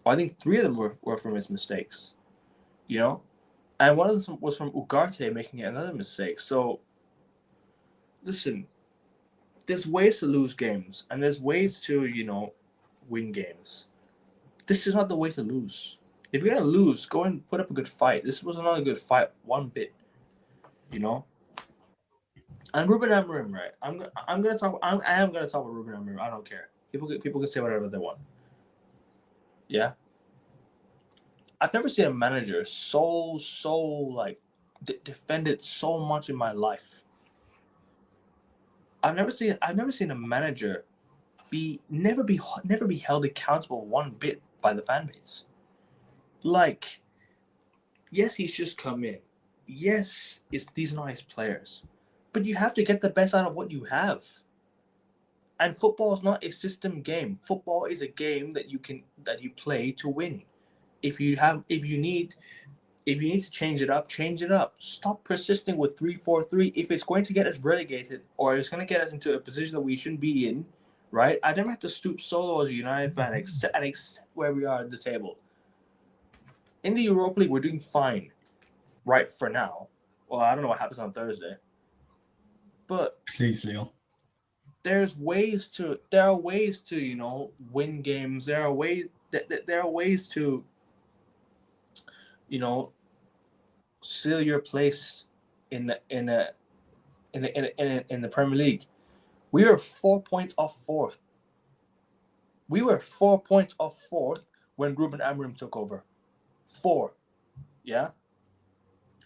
I think 3 of them were from his mistakes. You know? And one of them was from Ugarte making another mistake. So, listen, there's ways to lose games, and there's ways to, win games. This is not the way to lose. If you're gonna lose, go and put up a good fight. This was not a good fight one bit. And Ruben Amorim, right? I am gonna talk about Ruben Amorim. I don't care. People can say whatever they want. Yeah. I've never seen a manager so like defended so much in my life. I've never seen a manager never be held accountable one bit by the fan base. Like, yes, he's just come in. Yes, these are nice players, but you have to get the best out of what you have. And football is not a system game. Football is a game that you play to win. If you need to change it up. Stop persisting with 3-4-3. If it's going to get us relegated or it's going to get us into a position that we shouldn't be in, right? I never have to stoop solo as a United fan and accept where we are at the table. In the Europa League, we're doing fine, right, for now. Well, I don't know what happens on Thursday. But please, Leon. There are ways to win games. There are ways to seal your place in the Premier League. We were 4 points off fourth. We were 4 points off fourth when Ruben Amorim took over. 4. Yeah?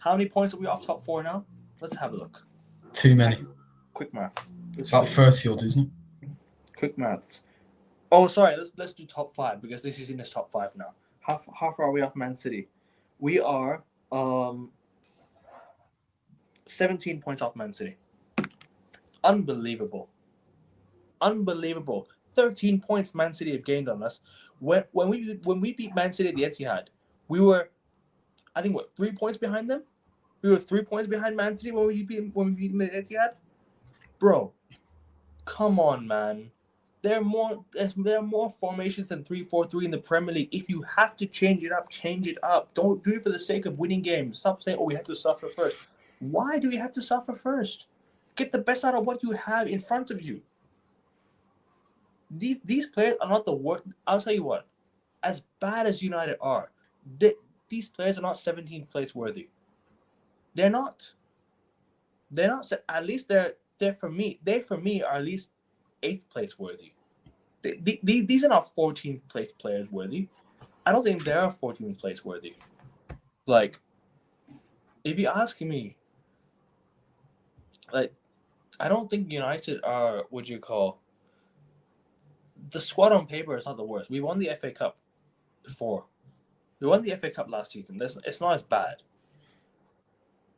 How many points are we off top 4 now? Let's have a look. Too many. Quick maths. About 30 odd, isn't it? Quick maths. Oh, sorry. Let's do top 5 because this is in this top 5 now. How far are we off Man City? We are 17 points off Man City. Unbelievable. Unbelievable. 13 points Man City have gained on us. When we beat Man City at the Etihad, we were, I think, 3 points behind them? We were 3 points behind Man City when we beat them at Etihad? Bro, come on, man. There are more formations than 3-4-3 in the Premier League. If you have to change it up, change it up. Don't do it for the sake of winning games. Stop saying, "Oh, we have to suffer first." Why do we have to suffer first? Get the best out of what you have in front of you. These players are not the worst. I'll tell you what. As bad as United are, these players are not 17th place worthy. They're not. They're not. At least they're for me. They for me are at least 8th place worthy. These are not 14th place players worthy. I don't think they are 14th place worthy. Like, if you're asking me, like, I don't think United are what you call. The squad on paper is not the worst. We won the FA Cup before. We won the FA Cup last season. It's not as bad.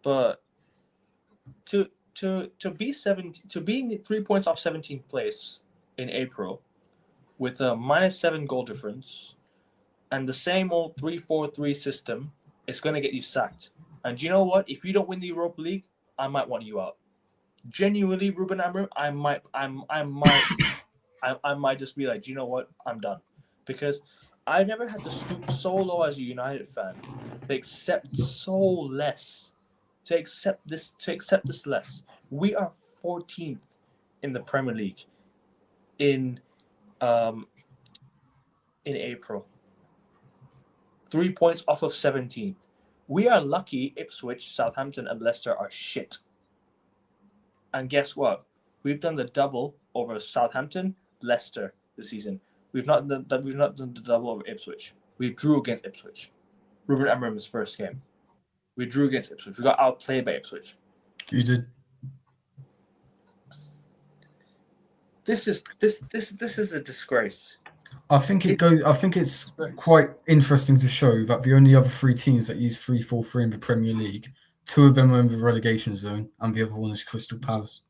But to be 3 points off 17th place in April with a -7 goal difference and the same old 3-4-3 system, it's going to get you sacked. And you know what? If you don't win the Europa League, I might want you out. Genuinely, Ruben Amorim, I might just be like, do you know what? I'm done. Because I never had to stoop so low as a United fan to accept this less. We are 14th in the Premier League in April. 3 points off of 17th. We are lucky Ipswich, Southampton, and Leicester are shit. And guess what? We've done the double over Southampton, Leicester this season. We've not done the double over Ipswich. We drew against Ipswich. Ruben Amorim's first game. We drew against Ipswich. We got outplayed by Ipswich. You did. This is a disgrace. I think it's quite interesting to show that the only other 3 teams that use 3-4-3 in the Premier League, 2 of them are in the relegation zone, and the other one is Crystal Palace.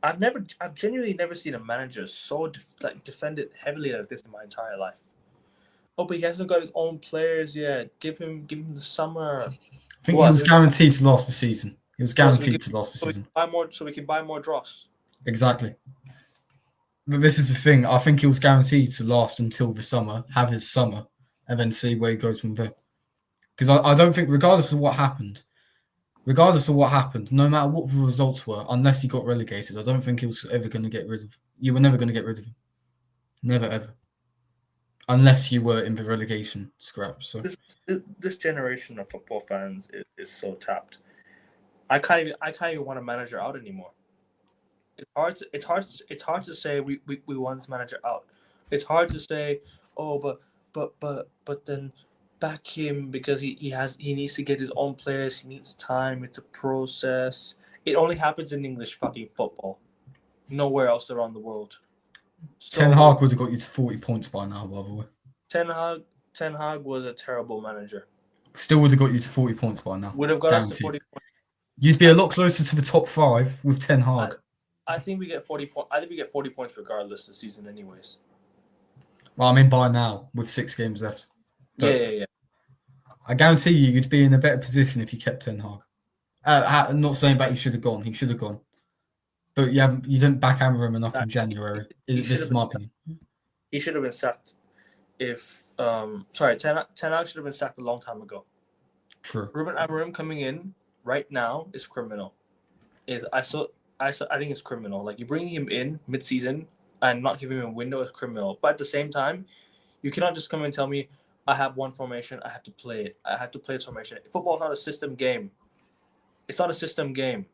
I've genuinely never seen a manager so defended heavily like this in my entire life. Oh, but he hasn't got his own players yet. Give him the summer. I think he was guaranteed to last the season. He was guaranteed to last the season. So we can buy more dross. Exactly. But this is the thing. I think he was guaranteed to last until the summer, have his summer, and then see where he goes from there. Because I don't think, regardless of what happened, no matter what the results were, unless he got relegated, I don't think he was ever going to get rid of. You were never going to get rid of him. Never ever. Unless you were in the relegation scrap. So this generation of football fans is so tapped. I can't even want a manager out anymore. It's hard to say we want this manager out. It's hard to say, oh, but then back him because he needs to get his own players. He needs time. It's a process. It only happens in English fucking football. Nowhere else around the world. So, Ten Hag would have got you to 40 points by now, by the way. Ten Hag was a terrible manager. Still would have got you to 40 points by now. Would have got us to 40 points. You'd be a lot closer to the top 5 with Ten Hag. I think we get 40 points. I think we get 40 points regardless this season, anyways. Well, I mean, by now with 6 games left. Yeah. I guarantee you'd be in a better position if you kept Ten Hag. I'm not saying that he should have gone. He should have gone. But you didn't backhammer him enough in January. This is my opinion. He should have been sacked. Ten Hag should have been sacked a long time ago. True. Ruben Amorim coming in right now is criminal. I think it's criminal. Like, you bring him in mid-season and not giving him a window is criminal. But at the same time, you cannot just come and tell me, I have one formation, I have to play it. I have to play this formation. Football is not a system game. It's not a system game.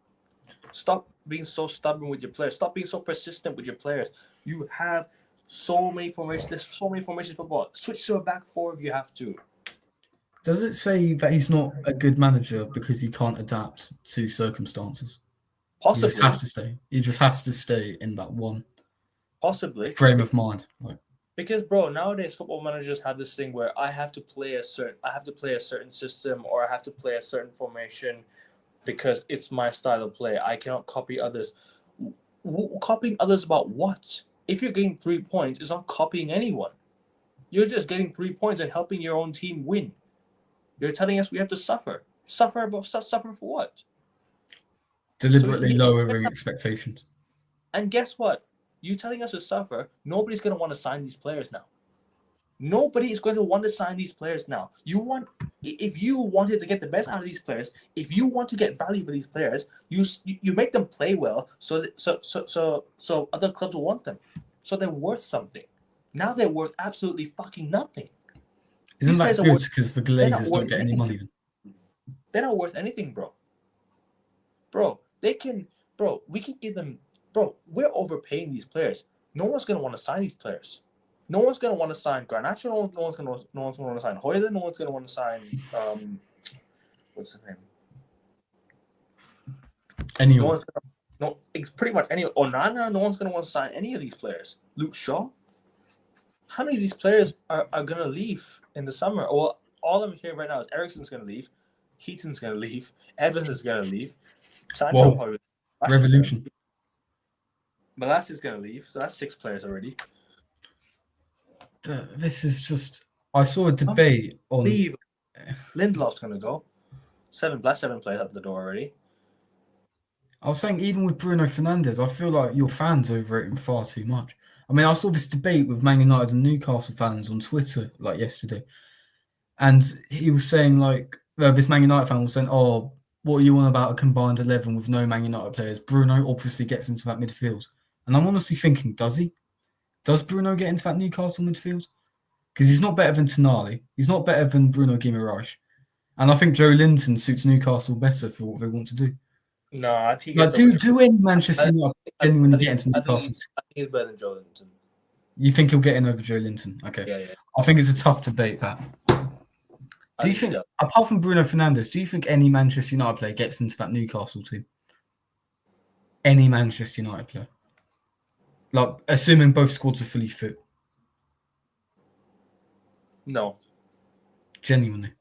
Stop being so stubborn with your players. Stop being so persistent with your players. You have so many formations. There's so many formations in football. Switch to a back 4 if you have to. Does it say that he's not a good manager because he can't adapt to circumstances? Possibly. He just has to stay in that one frame of mind. Because, bro, nowadays football managers have this thing where I have to play a certain system, or I have to play a certain formation because it's my style of play. I cannot copy others. Copying others about what? If you're getting 3 points, it's not copying anyone. You're just getting 3 points and helping your own team win. You're telling us we have to suffer. Suffer for what? Deliberately lowering expectations. And guess what? You telling us to suffer, nobody's going to want to sign these players now. Nobody is going to want to sign these players now. If you wanted to get the best out of these players, if you want to get value for these players, you make them play well, so other clubs will want them, so they're worth something. Now they're worth absolutely fucking nothing. Isn't that good because the Glazers don't get any money? They're not worth anything, bro. Bro, we can give them. Bro, we're overpaying these players. No one's gonna want to sign these players. No one's gonna want to sign Garnacho. No one's gonna want to sign Hoyland. No one's gonna want to sign what's his name? Anyone? It's pretty much any Onana. No one's gonna want to sign any of these players. Luke Shaw. How many of these players are gonna leave in the summer? Well, all I'm hearing right now is Ericsson's gonna leave, Heaton's gonna leave, Evans is gonna leave, Sancho probably. Revolution. Malassia's gonna leave, so that's 6 players already. But this is just. I saw a debate on. Leave. Lindelof's gonna go. 7 players up the door already. I was saying, even with Bruno Fernandes, I feel like your fans overrate him far too much. I mean, I saw this debate with Man United and Newcastle fans on Twitter like yesterday, and he was saying this Man United fan was saying, "Oh, what are you on about a combined 11 with no Man United players? Bruno obviously gets into that midfield." And I'm honestly thinking, does he? Does Bruno get into that Newcastle midfield? Because he's not better than Tonali. He's not better than Bruno Guimaraes. And I think Joe Linton suits Newcastle better for what they want to do. No, I think do any Manchester United genuinely get into Newcastle? I think he's better than Joe Linton. You think he'll get in over Joe Linton? Okay. Yeah. I think it's a tough debate, that. Do you think, apart from Bruno Fernandes, do you think any Manchester United player gets into that Newcastle team? Any Manchester United player? Like, assuming both squads are fully fit. No. Genuinely.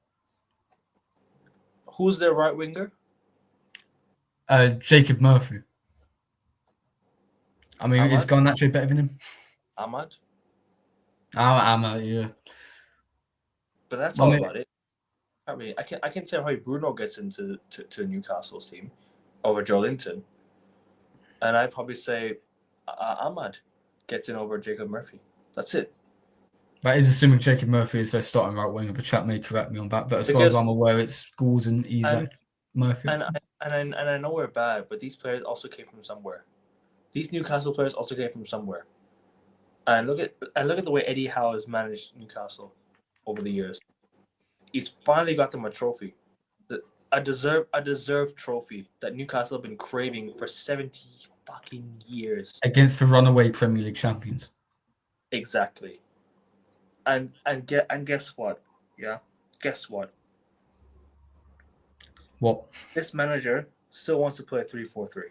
Who's their right winger? Jacob Murphy. I mean, is Garnacho better than him? Ahmad? Ahmad, yeah. But that's all about it. I mean, I can say how Bruno gets into to Newcastle's team over Joe Linton. And I'd probably say Ahmad gets in over Jacob Murphy. That's it. That is assuming Jacob Murphy is their starting right winger. The chat may correct me on that, but as far as I'm aware, it's Gordon, Isak, Murphy. And I know we're bad, but these players also came from somewhere. These Newcastle players also came from somewhere. And look at the way Eddie Howe has managed Newcastle over the years. He's finally got them a trophy. A deserved trophy that Newcastle have been craving for 70 fucking years. Against the runaway Premier League champions. Exactly. And guess what? Yeah? Guess what? What? This manager still wants to play 3-4-3.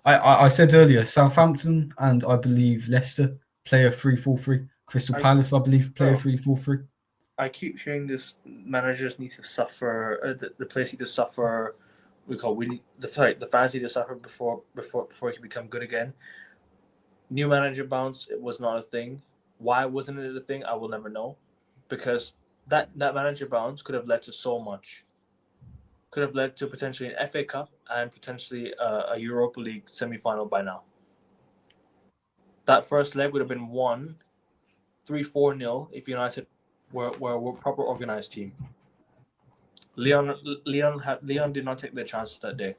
I said earlier, Southampton and I believe Leicester play a 3-4-3. Crystal Palace, I believe, play a 3-4-3. I keep hearing this: managers need to suffer. The players need to suffer. The fans need to suffer before he can become good again. New manager bounce, it was not a thing. Why wasn't it a thing? I will never know, because that manager bounce could have led to so much. Could have led to potentially an FA Cup and potentially a Europa League semi-final by now. That first leg would have been won 3-4-0 if United were a proper organized team. Leon did not take their chances that day.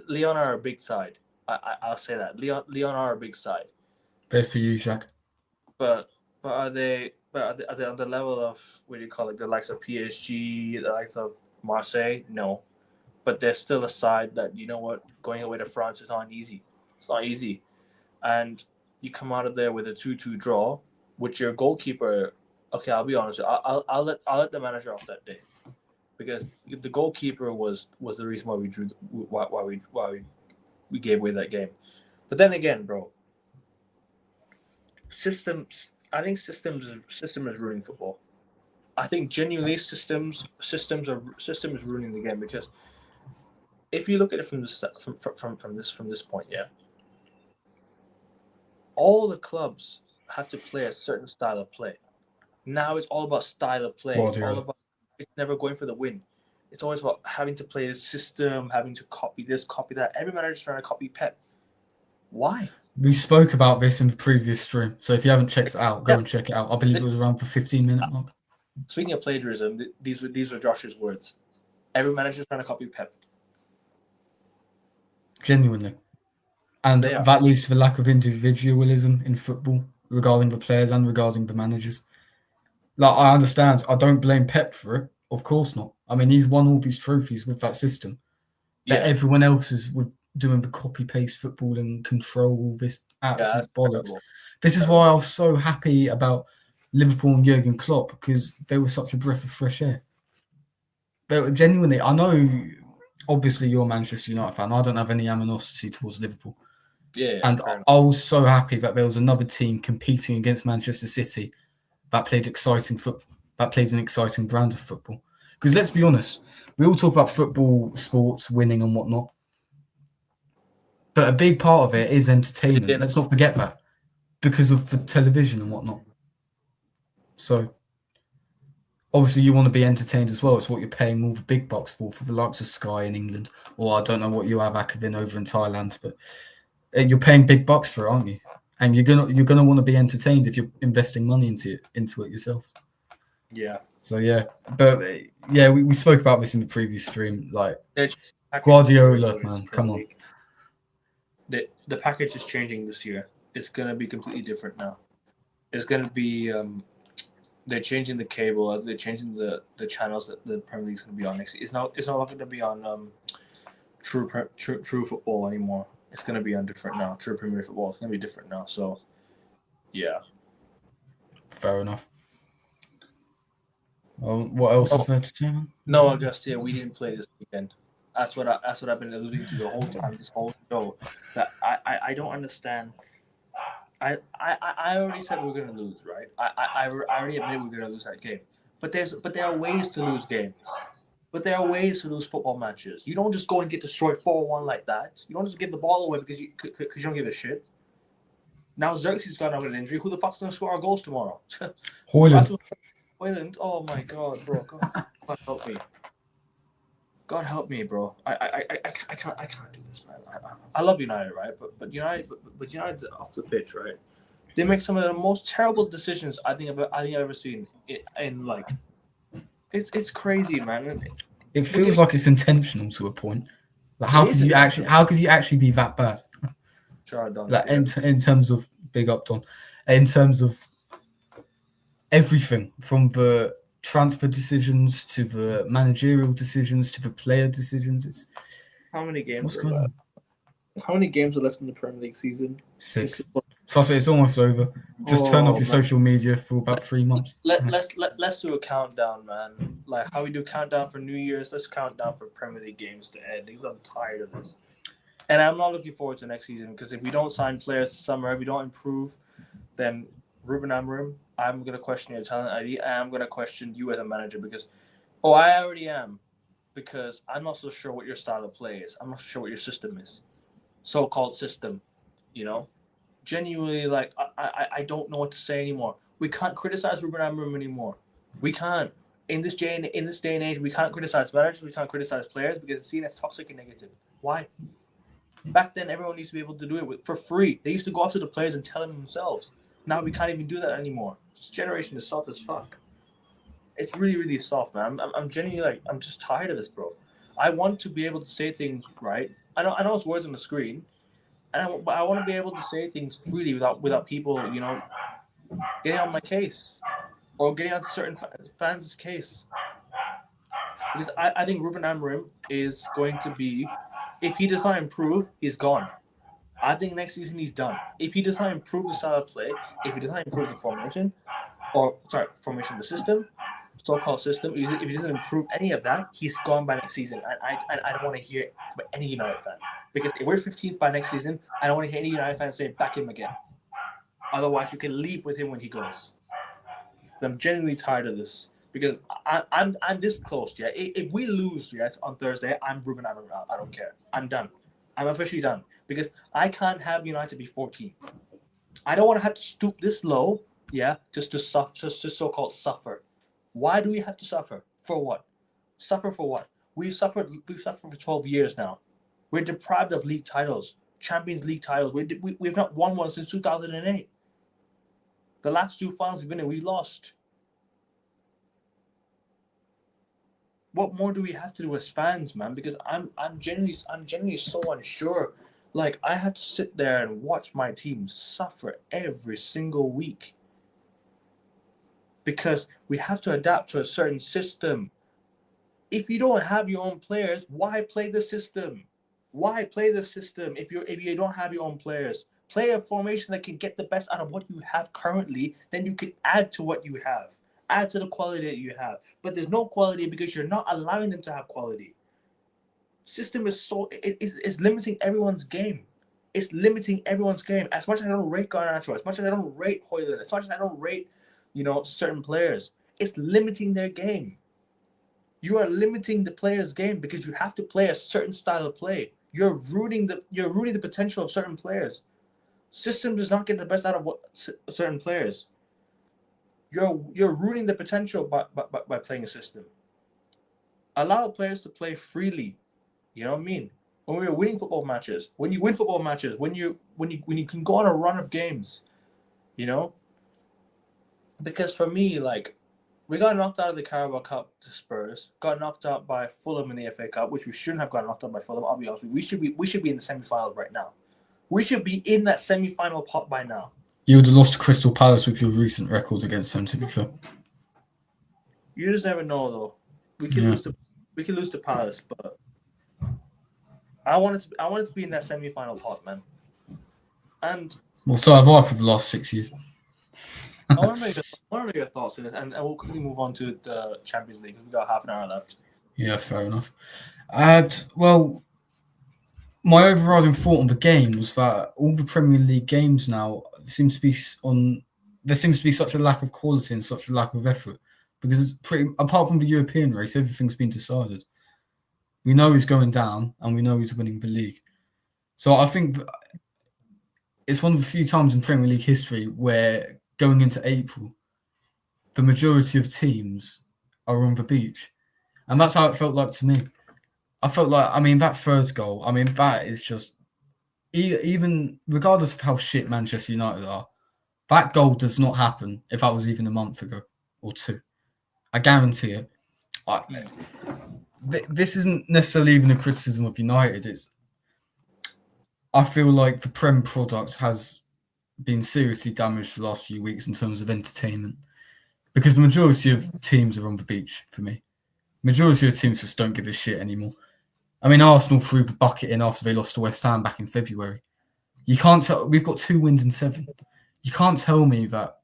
Leon are a big side. I'll say that. Leon are a big side. Best for you, Jacques. But are they on the level of, what do you call it, the likes of PSG, the likes of Marseille? No. But they're still a side that, you know what, going away to France is not easy. It's not easy. And you come out of there with a 2-2 draw, with your goalkeeper. Okay, I'll be honest. I'll let the manager off that day, because the goalkeeper was the reason why we drew, why we gave away that game. But then again, bro, systems. I think system is ruining football. I think genuinely system is ruining the game, because if you look at it from this point, yeah, all the clubs have to play a certain style of play. Now it's all about style of play. It's all Guardiola. about. It's never going for the win. It's always about having to play the system, having to copy this, copy that. Every manager's trying to copy Pep. Why? We spoke about this in the previous stream, so if you haven't checked it out, go Yeah. and check it out. I believe it was around for 15-minute mark. Speaking of plagiarism, these were Josh's words. Every manager's trying to copy Pep. Genuinely. And They are. that leads to the lack of individualism in football regarding the players and regarding the managers. Like, I understand. I don't blame Pep for it. Of course not. I mean, he's won all these trophies with that system. That everyone else is with doing the copy-paste football and control all this absolute bollocks. Terrible. This is why I was so happy about Liverpool and Jurgen Klopp, because they were such a breath of fresh air. But genuinely, I know, obviously, you're a Manchester United fan. I don't have any animosity towards Liverpool. Yeah. And I was so happy that there was another team competing against Manchester City that played exciting football, that played an exciting brand of football. Because let's be honest, we all talk about football, sports, winning and whatnot. But a big part of it is entertainment. Yeah. Let's not forget that. Because of the television and whatnot. So, obviously you want to be entertained as well. It's what you're paying all the big bucks for the likes of Sky in England. Or I don't know what you have Akavin over in Thailand, but you're paying big bucks for it, aren't you? And you're gonna want to be entertained if you're investing money into it yourself. Yeah. So yeah, but yeah, we spoke about this in the previous stream. Like Package Guardiola, man, come on. The package is changing this year. It's gonna be completely different now. It's gonna be they're changing the cable. They're changing the channels that the Premier League's gonna be on next. It's not going to be on true football anymore. It's going to be on different now. True Premier Football. It's going to be different now. So, yeah. Fair enough. What else is there to say, man? No, Augusta, we didn't play this weekend. That's what I've been alluding to the whole time. This whole show. That I don't understand. I already said we were going to lose, right? I already admitted we were going to lose that game. But there are ways to lose games. But there are ways to lose football matches. You don't just go and get destroyed 4-1 like that. You don't just give the ball away because you don't give a shit. Now Xerxes got out with an injury. Who the fuck's going to score our goals tomorrow? Hoyland? Oh my god, bro. God help me. God help me, bro. I can't do this, man. I love United, right? But United off the pitch, right? They make some of the most terrible decisions I think I've ever seen in like. It's crazy, man. It feels like it's intentional to a point. Like how could you actually be that bad? Sure, I don't. Like in terms of big up Don, in terms of everything from the transfer decisions to the managerial decisions to the player decisions. It's how many games? What's going on? How many games are left in the Premier League season? 6. Trust me, it's almost over. Just turn off your social media for about 3 months. Let's do a countdown, man. Like how we do countdown for New Year's. Let's count down for Premier League games to end. Because I'm tired of this, and I'm not looking forward to next season. Because if we don't sign players this summer, if we don't improve, then Ruben Amorim, I'm gonna question your talent ID. And I'm gonna question you as a manager because, I already am, because I'm not so sure what your style of play is. I'm not sure what your system is, so-called system, you know. Genuinely, like I don't know what to say anymore. We can't criticize Ruben Amorim anymore. We can't. In this day and age, we can't criticize managers. We can't criticize players because it's seen as toxic and negative. Why? Back then, everyone used to be able to do it for free. They used to go up to the players and tell them themselves. Now we can't even do that anymore. This generation is soft as fuck. It's really, really soft, man. I'm genuinely I'm just tired of this, bro. I want to be able to say things right. I know it's words on the screen. But I want to be able to say things freely without people, getting on my case or getting on certain fans' case. Because I think Ruben Amorim is going to be, if he does not improve, he's gone. I think next season he's done. If he does not improve the style of play, if he does not improve the formation, the system, so-called system, if he doesn't improve any of that, he's gone by next season. And I don't want to hear it from any United fan. Because if we're 15th by next season, I don't want to hear any United fan say, back him again. Otherwise, you can leave with him when he goes. I'm genuinely tired of this. because I'm this close. Yeah, if we lose on Thursday, I'm Ruben Amorim out. I don't care. I'm done. I'm officially done because I can't have United be 14. I don't want to have to stoop this low. Yeah, just to suffer, just to so-called suffer. Why do we have to suffer? For what? Suffer for what? We've suffered for 12 years now. We're deprived of league titles, Champions League titles. We've not won one since 2008. The last two finals we've been in, we lost. What more do we have to do as fans, man? Because I'm genuinely so unsure. Like, I had to sit there and watch my team suffer every single week. Because we have to adapt to a certain system. If you don't have your own players, why play the system? Why play the system if you don't have your own players? Play a formation that can get the best out of what you have currently, then you can add to what you have. Add to the quality that you have. But there's no quality because you're not allowing them to have quality. System is it's limiting everyone's game. It's limiting everyone's game. As much as I don't rate Garnacho, as much as I don't rate Højlund, as much as I don't rate, certain players, it's limiting their game. You are limiting the player's game because you have to play a certain style of play. You're ruining the potential of certain players. System does not get the best out of certain players. You're ruining the potential by playing a system. Allow players to play freely. You know what I mean? When we were winning football matches, when you win football matches, when you can go on a run of games, because for me, like, we got knocked out of the Carabao Cup to Spurs, got knocked out by Fulham in the FA Cup, which we shouldn't have got knocked out by Fulham. I'll be honest with you. We should be in the semi-finals right now. We should be in that semi-final pot by now. You would have lost to Crystal Palace with your recent record against them, to be fair. You just never know, though. We can lose to Palace, but I wanted to be in that semi-final pot, man. And so have I for the last 6 years. I want to know your thoughts on it, and we'll quickly move on to the Champions League because we've got half an hour left. Yeah, fair enough. Well, my overriding thought on the game was that all the Premier League games now there seems to be such a lack of quality and such a lack of effort because apart from the European race, everything's been decided. We know he's going down and we know he's winning the league. So I think it's one of the few times in Premier League history where going into April, the majority of teams are on the beach. And that's how it felt like to me. I felt like, that first goal, that is just, even regardless of how shit Manchester United are, that goal does not happen if that was even a month ago or two. I guarantee it. This isn't necessarily even a criticism of United. I feel like the Prem product has been seriously damaged the last few weeks in terms of entertainment because the majority of teams are on the beach for me. Majority of teams just don't give a shit anymore. Arsenal threw the bucket in after they lost to West Ham back in February. You can't tell. We've got 2 wins in 7. You can't tell me that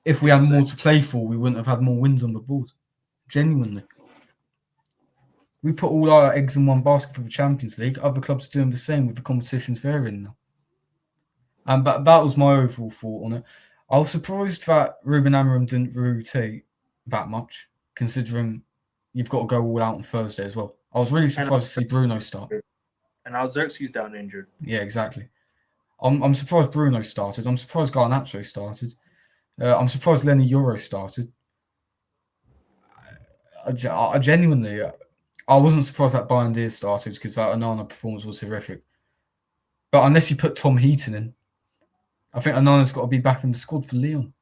if we had more to play for, we wouldn't have had more wins on the board. Genuinely. We put all our eggs in one basket for the Champions League. Other clubs are doing the same with the competitions they're in now. And that was my overall thought on it. I was surprised that Ruben Amorim didn't rotate that much, considering you've got to go all out on Thursday as well. I was really surprised to see Bruno start. And now Xerxes down injured. Yeah, exactly. I'm surprised Bruno started. I'm surprised Garnacho started. I'm surprised Lenny Euro started. I genuinely, I wasn't surprised that Bayern Diaz started because that Onana performance was horrific. But unless you put Tom Heaton in, I think Onana's got to be back in the squad for Lyon.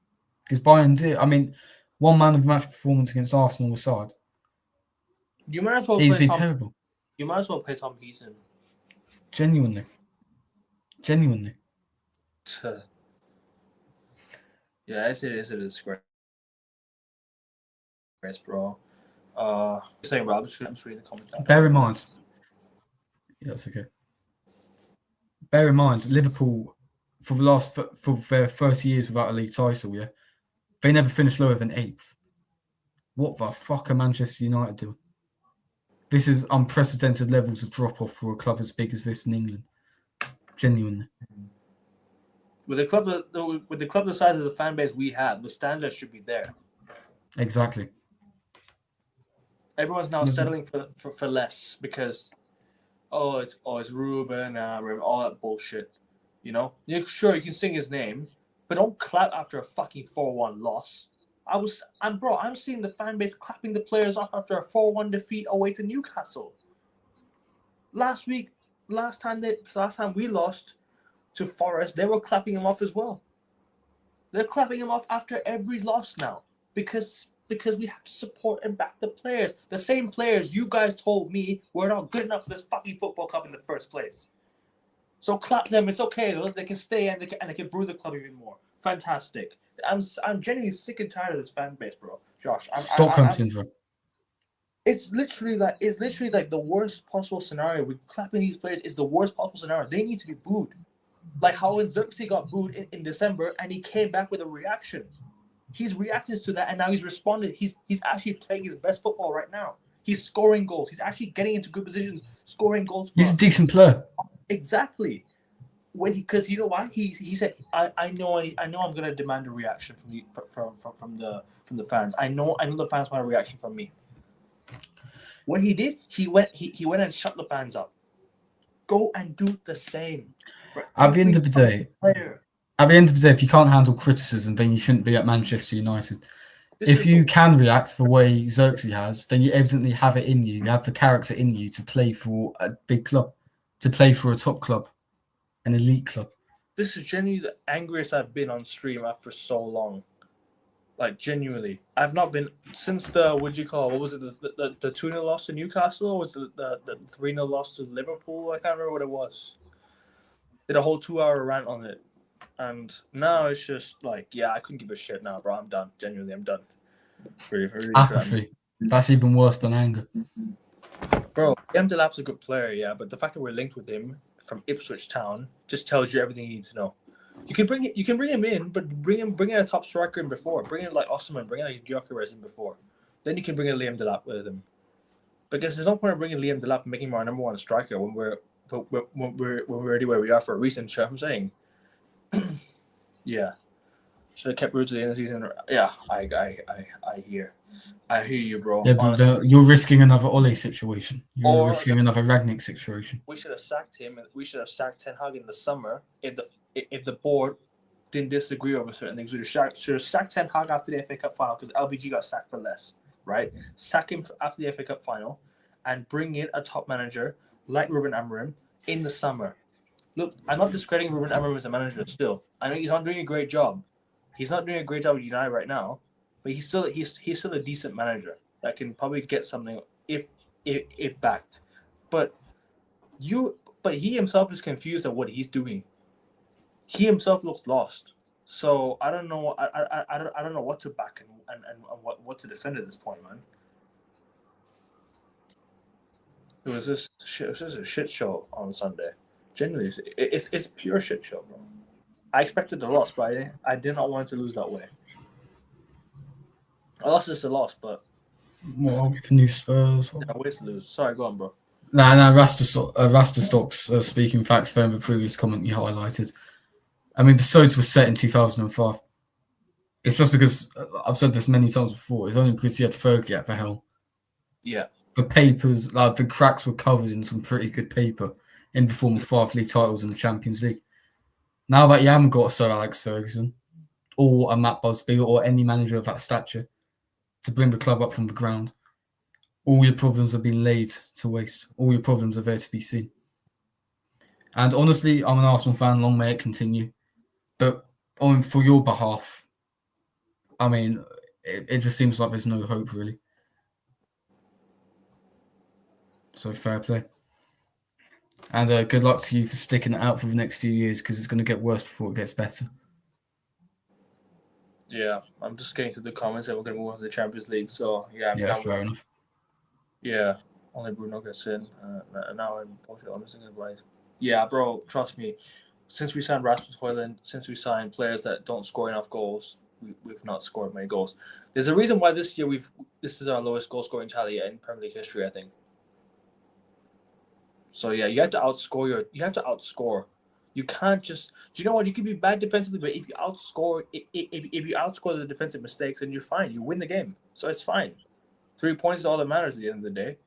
Because Bayern Diaz, one man of the match performance against Arsenal aside. You might as well he's been terrible. You might as well play Tom Heaton. Genuinely. Yeah, it's a disgrace, bro. Saying, bro, I'm just reading the comments out. Bear in mind. Yeah, that's okay. Bear in mind, Liverpool, for their 30 years without a league title, yeah, they never finished lower than 8th. What the fuck are Manchester United doing? This is unprecedented levels of drop-off for a club as big as this in England. Genuinely. With the club the size of the fan base we have, the standards should be there. Exactly. Everyone's now settling for less because it's Ruben, all that bullshit. You know, sure you can sing his name, but don't clap after a fucking 4-1 loss. I'm seeing the fan base clapping the players off after a 4-1 defeat away to Newcastle. Last time we lost to Forest, they were clapping him off as well. They're clapping him off after every loss now because we have to support and back the players. The same players you guys told me were not good enough for this fucking football club in the first place. So clap them. It's okay. They can stay and they can brew the club even more. Fantastic. I'm genuinely sick and tired of this fan base, bro. Josh, Stockholm syndrome. It's literally like the worst possible scenario. With clapping these players is the worst possible scenario. They need to be booed. Like how when Xerxes got booed in December and he came back with a reaction. He's reacted to that and now he's responded. He's actually playing his best football right now. He's scoring goals. He's actually getting into good positions, scoring goals. He's a decent player. Exactly. Because you know why? He said, I know I'm gonna demand a reaction from the fans. I know the fans want a reaction from me. What he did, he went and shut the fans up. Go and do the same. At the end of the day, if you can't handle criticism, then you shouldn't be at Manchester United. If you can react the way Xerxes has, then you evidently have it in you. You have the character in you to play for a big club, to play for a top club, an elite club. This is genuinely the angriest I've been on stream after so long. Like, genuinely. I've not been since what was it, the 2-0 loss to Newcastle, or was it the 3-0 loss to Liverpool? I can't remember what it was. Did a whole 2-hour rant on it. And now it's just like, I couldn't give a shit now, bro. I'm done. Genuinely, I'm done. Really Apathy. That's even worse than anger. Bro, Liam Delap's a good player, but the fact that we're linked with him from Ipswich Town just tells you everything you need to know. You can bring him in, but bring in a top striker in before. Bring in like Osman, bring in like Gyökeres in before. Then you can bring in Liam Delap with him. Because there's no point in bringing Liam Delap and making him our number one striker when we're already where we are for a reason. You know what I'm saying? Yeah. Should have kept Ruud to the end of the season. Yeah, I hear you, bro. Yeah, but you're risking another Ole situation. You're risking another Ragnick situation. We should have sacked him. We should have sacked Ten Hag in the summer if the board didn't disagree over certain things. We should have sacked Ten Hag after the FA Cup final because LBG got sacked for less, right? Sack him after the FA Cup final and bring in a top manager like Ruben Amorim in the summer. Look, I'm not discrediting Ruben Amorim as a manager still. I know he's not doing a great job. He's not doing a great job with United right now, but he's still a decent manager that can probably get something if backed. But he himself is confused at what he's doing. He himself looks lost. So I don't know. I don't know what to back and what to defend at this point, man. It was just a shit show on Sunday. Genuinely, it's pure shit show, bro. I expected a loss, but I did not want to lose that way. A loss is a loss, but... Well, with new Spurs... ways to lose. Sorry, go on, bro. Rasterstock's speaking facts there in the previous comment you highlighted. I mean, the Sods was set in 2005. It's just because, I've said this many times before, it's only because you had Fergie at the helm. Yeah. The papers, the cracks were covered in some pretty good paper in the form of 5 league titles in the Champions League. Now that you haven't got Sir Alex Ferguson or a Matt Busby or any manager of that stature to bring the club up from the ground, all your problems have been laid to waste. All your problems are there to be seen. And honestly, I'm an Arsenal fan. Long may it continue. But for your behalf, I mean, it just seems like there's no hope, really. So fair play. And good luck to you for sticking it out for the next few years because it's going to get worse before it gets better. Yeah, I'm just getting to the comments that we're going to move on to the Champions League. So, yeah. Fair enough. Yeah, only Bruno gets in. Now I'm Portugal. I'm missing advice. Yeah, bro, trust me. Since we signed Rasmus Højlund, since we signed players that don't score enough goals, we've not scored many goals. There's a reason why this year this is our lowest goal scoring tally in Premier League history, I think. So yeah, you have to outscore. You can't just. Do you know what? You can be bad defensively, but if you outscore the defensive mistakes, then you're fine. You win the game, so it's fine. 3 points is all that matters at the end of the day.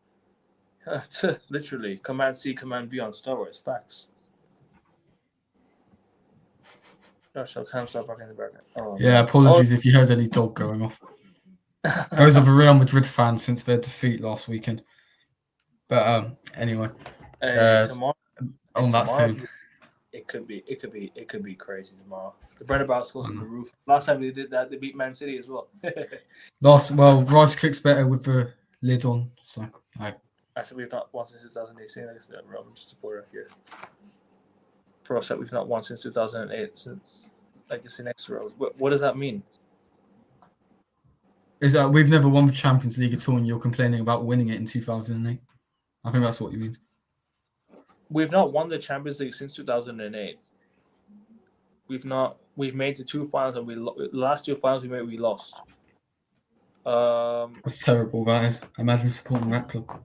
Literally, Command C, Command V on steroids. Facts. Gosh, I'll kind of stop barking in the background. Oh, Yeah, man. apologies if you heard any dog going off. Those are the Real Madrid fans since their defeat last weekend. But anyway, Hey, tomorrow. on that Tomorrow, soon. it could be crazy tomorrow. The Brennerbout's goes through the roof. Last time they did that, they beat Man City as well. Rice cooks better with the lid on. So I said we've not won since 2018. Like I said, I'm just a supporter here. Pro said we've not won since 2008. Since like you see next row. What does that mean? Is that we've never won the Champions League at all, and you're complaining about winning it in 2008? I think that's what you mean. We've not won the Champions League since 2008. We've made the 2 finals, and the last 2 finals we made, we lost. That's terrible. That is. Imagine supporting that club.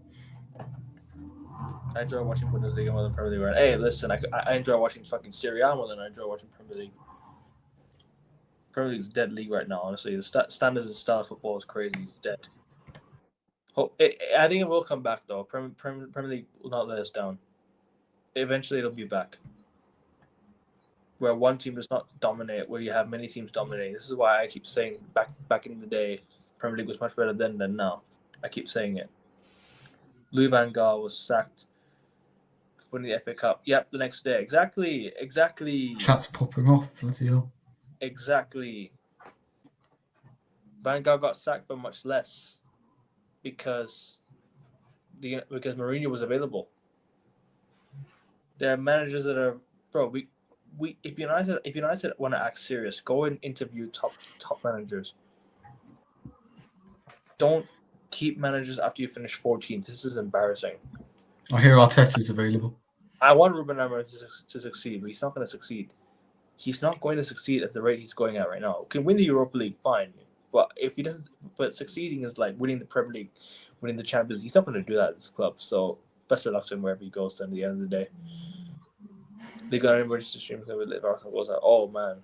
I enjoy watching Bundesliga more than Premier League. Hey, listen, I enjoy watching fucking Serie A more than I enjoy watching Premier League. Premier League's dead league right now. Honestly, the standards and style of football is crazy. It's dead. I think it will come back though. Premier League will not let us down. Eventually, it'll be back. Where one team does not dominate, where you have many teams dominating. This is why I keep saying back in the day, Premier League was much better then than now. I keep saying it. Louis van Gaal was sacked for the FA Cup. Yep, the next day. Exactly. Chat's popping off. Bloody hell. Exactly. Van Gaal got sacked for much less because Mourinho was available. There are managers that are if United want to act serious, go and interview top managers. Don't keep managers after you finish 14th. This is embarrassing. I hear Arteta's available. I want Ruben Amorim to succeed, but he's not going to succeed. He's not going to succeed at the rate he's going at right now. Can win the Europa League, fine. But if he doesn't, but succeeding is like winning the Premier League, winning the Champions League. He's not going to do that at this club. So best of luck to him wherever he goes. Then at the end of the day, they got an emergency stream with Arsenal goes out. Oh man,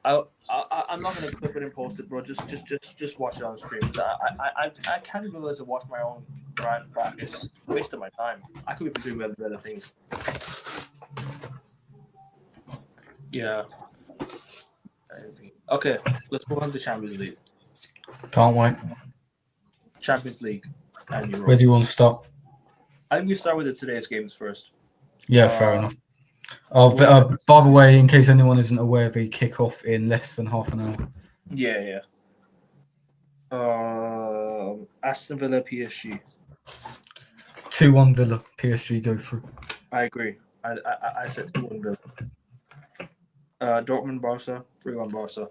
I'm not going to clip it and post it, bro. Just watch it on the stream. I can't even believe to watch my own brand back. It's just a waste of my time. I could be doing better things. Yeah. Okay, let's move on to Champions League. Can't wait. Champions League and Euro. Where do you want to start? I think we start with today's games first. Yeah, fair enough. By the way, in case anyone isn't aware, they kick off in less than half an hour. Yeah. Aston Villa, PSG. 2-1 Villa. PSG go through. I agree. I said 2-1 Villa. Dortmund, Barca. 3-1 Barca.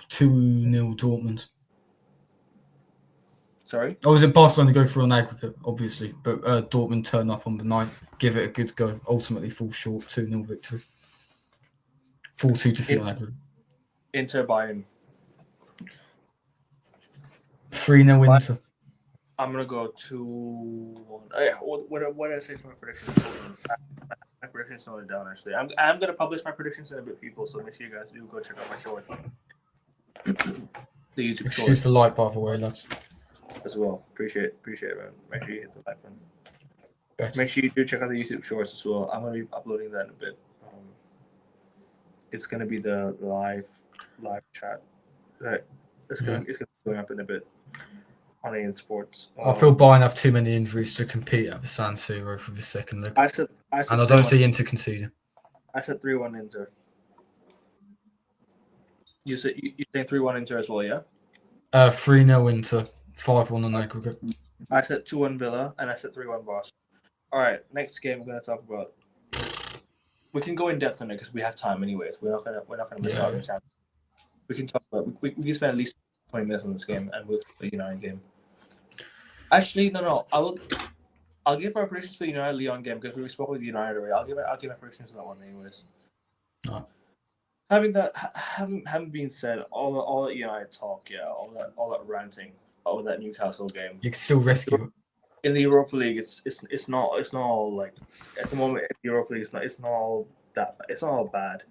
2-0 Dortmund. Sorry? Oh, was it Barcelona go through on aggregate, obviously, but Dortmund turn up on the night, give it a good go, ultimately fall short, 2-0 victory. 4-2 defeat on aggregate. Inter, Bayern. 3-0 Inter. I'm going to go 2-1. What did I say for my predictions? My predictions noted down, actually. I'm going to publish my predictions in a bit, people, so make sure you guys do go check out my show. The YouTube Excuse the like, by the way, lads. As well. Appreciate it, man. Make sure you hit the like button. Better. Make sure you do check out the YouTube shorts as well. I'm going to be uploading that in a bit. It's going to be the live chat. It's going to be going up in a bit on AN Sports. I feel Bayern have too many injuries to compete at the San Siro for the second leg. I said and I don't see Inter conceding. I said 3-1 Inter. You saying 3-1 Inter as well, yeah? 3-0 Inter, 5-1 on aggregate. I said 2-1 Villa, and I said 3-1 Barca. All right, next game we're going to talk about. We can go in depth on it because we have time anyways. We're not gonna miss out on the chance. We can talk about. We can spend at least 20 minutes on this game, and we'll play the United game. Actually, no. I'll give my predictions for the United Lyon game because we spoke with United already. I'll give my predictions on that one anyways. No. Having been said, all that United talk, all that ranting over that Newcastle game. You can still rescue it. In the Europa League, it's not all like at the moment. In the Europa League, it's not all that. It's not all bad.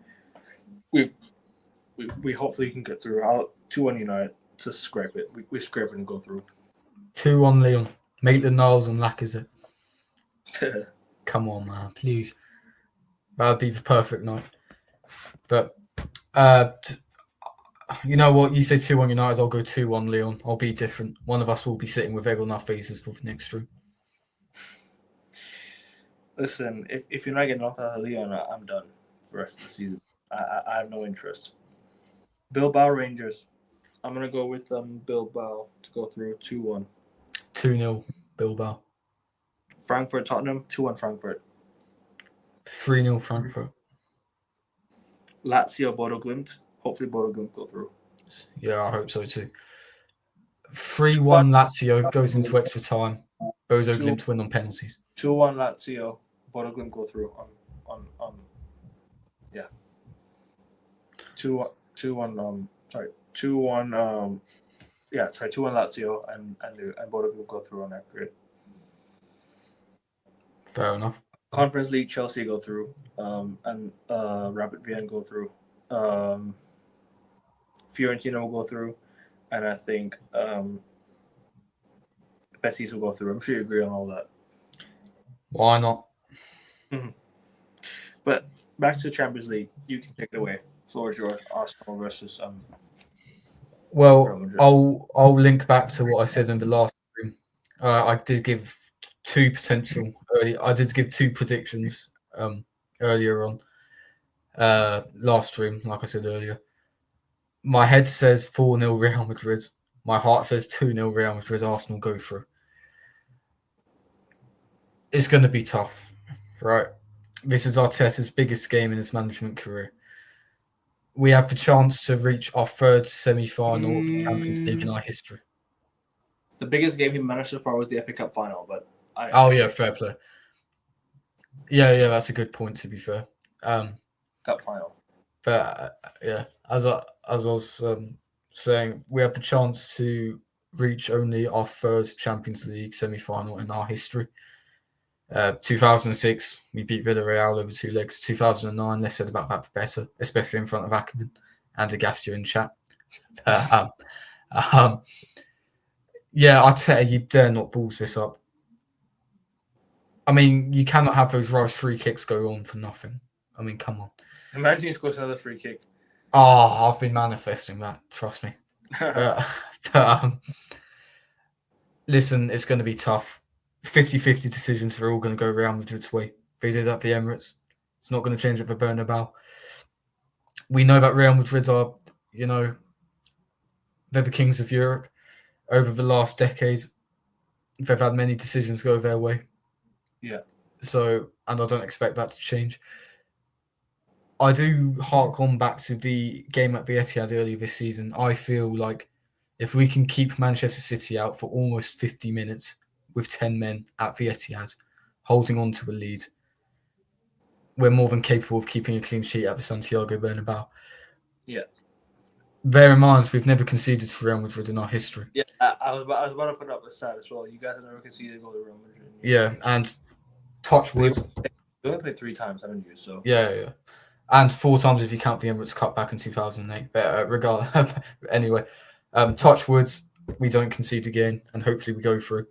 we hopefully can get through. I'll 2-1 United to scrape it. We scrape it and go through. 2-1 Leon. Maitland-Niles and Lacazette. Come on, man, please. That would be the perfect night. But you know what? You say 2-1 United, I'll go 2-1 Leon. I'll be different. One of us will be sitting with egg on our faces for the next stream. Listen, if you're not getting knocked out of Leon, I'm done for the rest of the season. I have no interest. Bilbao Rangers. I'm going to go with Bilbao to go through 2-1. 2-0 Bilbao. Frankfurt Tottenham, 2-1 Frankfurt. 3-0 Frankfurt. Lazio Bodo Glimt. Hopefully Bodo Glimt go through. Yeah, I hope so too. 3-1 Lazio goes into extra time. Bodo Glimt win on penalties. 2-1 Lazio. Bodo Glimt go through on yeah. 2-1 2-1 Lazio and Bodo Glimt go through on that grid. Fair enough. Conference League, Chelsea go through, and Rapid Vienna go through. Fiorentina will go through, and I think Betis will go through. I'm sure you agree on all that. Why not? Mm-hmm. But back to the Champions League, you can take it away. Floor is yours. Arsenal versus Well, I'll link back to what I said in the last stream. I did give two predictions earlier on last stream, like I said earlier. My head says 4-0 Real Madrid. My heart says 2-0 Real Madrid. Arsenal go through. It's going to be tough, right? This is Arteta's biggest game in his management career. We have the chance to reach our third semi-final of the Champions League in our history. The biggest game he managed so far was the FA Cup final, but fair play. Yeah, that's a good point. To be fair, Cup final. But as I was saying, we have the chance to reach only our third Champions League semi-final in our history. 2006, we beat Villarreal over 2 legs. 2009, less said about that the better, especially in front of Ackerman and Agastio in chat. Arteta, you dare not balls this up. I mean, you cannot have those Rice free kicks go on for nothing. I mean, come on. Imagine he scores another free kick. Oh, I've been manifesting that. Trust me. Listen, it's going to be tough. 50-50 decisions are all going to go Real Madrid's way. They did that for the Emirates. It's not going to change it for Bernabeu. We know that Real Madrid are, they're the kings of Europe. Over the last decade, they've had many decisions go their way. Yeah. So, and I don't expect that to change. I do hark on back to the game at the Etihad earlier this season. I feel like if we can keep Manchester City out for almost 50 minutes with 10 men at the Etihad, holding on to a lead, we're more than capable of keeping a clean sheet at the Santiago Bernabeu. Yeah. Bear in mind, we've never conceded to Real Madrid in our history. Yeah, I was about to put up a stat as well. You guys have never conceded a goal to Real Madrid. Yeah, and touch wood. You only played 3 times, haven't you? So yeah. And 4 times if you count the Emirates Cup back in 2008. But anyway, touch wood, we don't concede again, and hopefully we go through.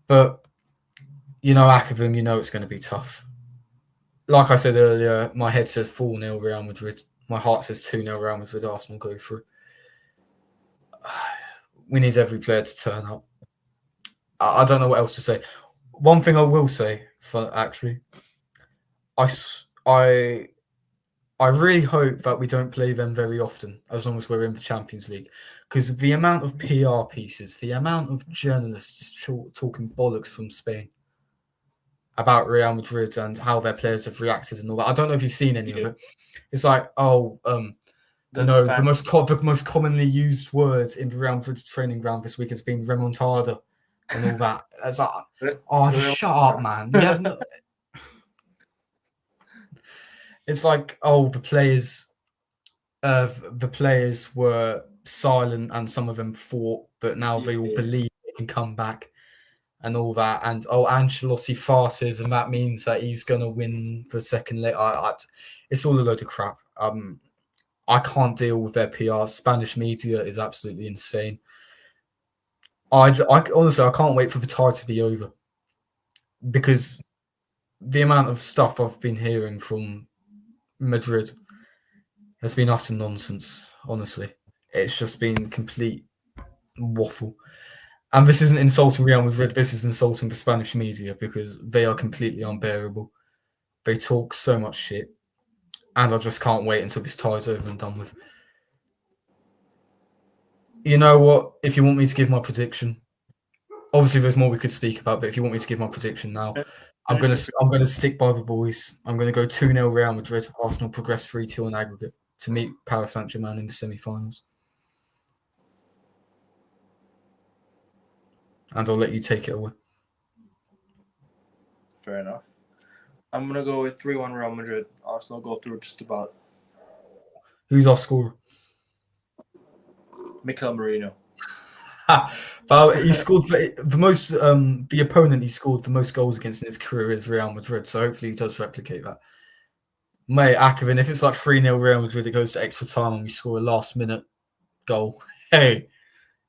But, Ackerman, it's going to be tough. Like I said earlier, my head says 4-0 Real Madrid. My heart says 2-0 Real Madrid. Arsenal go through. We need every player to turn up. I don't know what else to say. One thing I will say, I really hope that we don't play them very often, as long as we're in the Champions League. Because the amount of PR pieces, the amount of journalists talking bollocks from Spain about Real Madrid and how their players have reacted and all that. I don't know if you've seen any of it. It's like, the most commonly used words in the Real Madrid training ground this week has been remontada and all that. It's like, shut up, man. You have no... It's like, the players were silent and some of them fought, but now they all believe they can come back and all that. And Ancelotti farces, and that means that he's going to win the second leg. It's all a load of crap. I can't deal with their PR. Spanish media is absolutely insane. I honestly, I can't wait for the tie to be over because the amount of stuff I've been hearing from Madrid has been utter nonsense, honestly. It's just been complete waffle. And this isn't insulting Real Madrid, this is insulting the Spanish media because they are completely unbearable. They talk so much shit. And I just can't wait until this tie's over and done with. You know what? If you want me to give my prediction, obviously there's more we could speak about, but if you want me to give my prediction now, I'm gonna stick by the boys. I'm gonna go 2-0 Real Madrid. Arsenal progress 3-2 on aggregate to meet Paris Saint-Germain in the semi-finals. And I'll let you take it away. Fair enough. I'm gonna go with 3-1 Real Madrid. Arsenal go through just about. Who's our scorer? Mikel Merino. But he scored the most. The opponent he scored the most goals against in his career is Real Madrid. So hopefully he does replicate that. Mate, Akevin, if it's like 3-0 Real Madrid, it goes to extra time and we score a last-minute goal. Hey,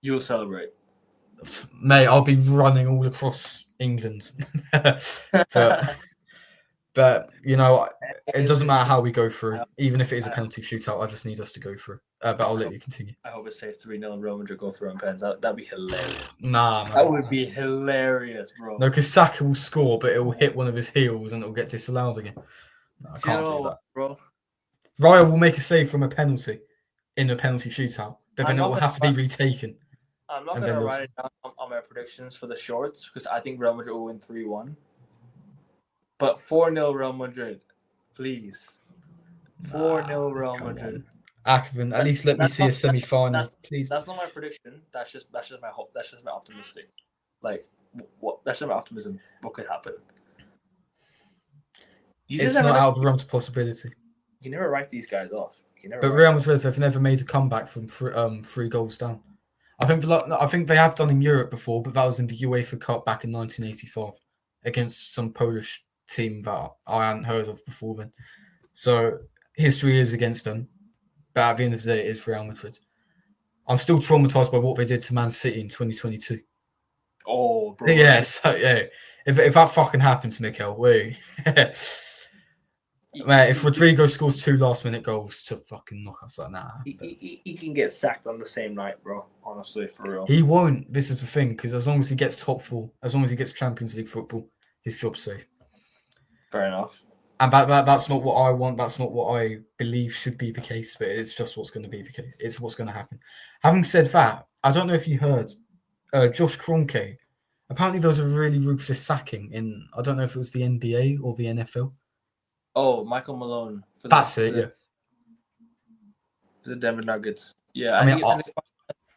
you will celebrate. Mate, I'll be running all across England. but you know, it doesn't matter how we go through. Even if it is a penalty shootout, I just need us to go through. But I'll let you continue. I hope it's safe 3-0 Real Madrid go through on pens. That'd be hilarious. Nah, man. That would be hilarious, bro. No, because Saka will score, but it will hit one of his heels and it will get disallowed again. No, I can't do that. Bro. Raya will make a save from a penalty in a penalty shootout, but then it will have to be retaken. I'm not going to write it down on my predictions for the shorts because I think Real Madrid will win 3-1. But 4-0 Real Madrid, please. 4-0 Real Madrid. Akevin, at least let me see a semi-final, please. That's not my prediction. That's just my hope. That's just my optimistic. Like, what? That's just my optimism. What could happen? It's not out of the realms of possibility. You can never write these guys off. But Real Madrid have never made a comeback from 3 goals down. I think they have done in Europe before, but that was in the UEFA Cup back in 1985 against some Polish team that I hadn't heard of before then. So history is against them, but at the end of the day, it is Real Madrid. I'm still traumatized by what they did to Man City in 2022. Oh, bro. Yes, yeah. If that fucking happens, Mikel, wait. Man, if Rodrigo scores 2 last-minute goals to fucking knock us like that, he can get sacked on the same night, bro. Honestly, for real. He won't. This is the thing, because as long as he gets top 4, as long as he gets Champions League football, his job's safe. Fair enough. And that's not what I want. That's not what I believe should be the case, but it's just what's going to be the case. It's what's going to happen. Having said that, I don't know if you heard, Josh Kroenke, apparently there was a really ruthless sacking in, I don't know if it was the NBA or the NFL. Oh, Michael Malone. For the Denver Nuggets. Yeah, I mean,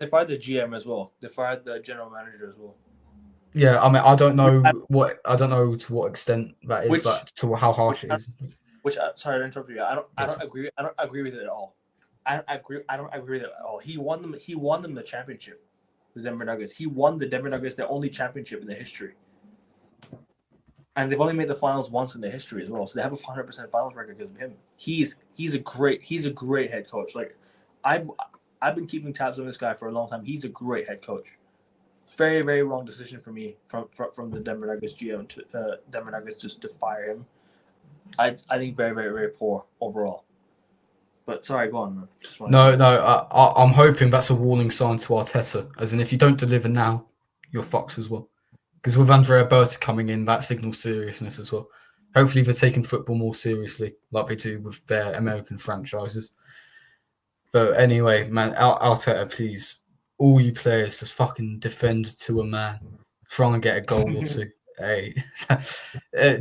they fired the GM as well. They fired the general manager as well. Yeah, I mean, I don't know to what extent that is, to how harsh it is. Sorry to interrupt you. I don't agree with it at all. I don't agree with it at all. He won them the championship. The Denver Nuggets. He won the Denver Nuggets their only championship in their history. And they've only made the finals once in their history as well, so they have a 100% finals record because of him. He's a great head coach. Like, I've been keeping tabs on this guy for a long time. He's a great head coach. Very, very wrong decision for me from the Denver Nuggets GM to Denver Nuggets just to fire him. I think very, very, very poor overall. But sorry, go on, man. I'm hoping that's a warning sign to Arteta, as in if you don't deliver now, you're fucked as well. Because with Andrea Berta coming in, that signals seriousness as well. Hopefully they're taking football more seriously, like they do with their American franchises. But anyway, man, Arteta, please, all you players, just fucking defend to a man. Try and get a goal or 2. Hey,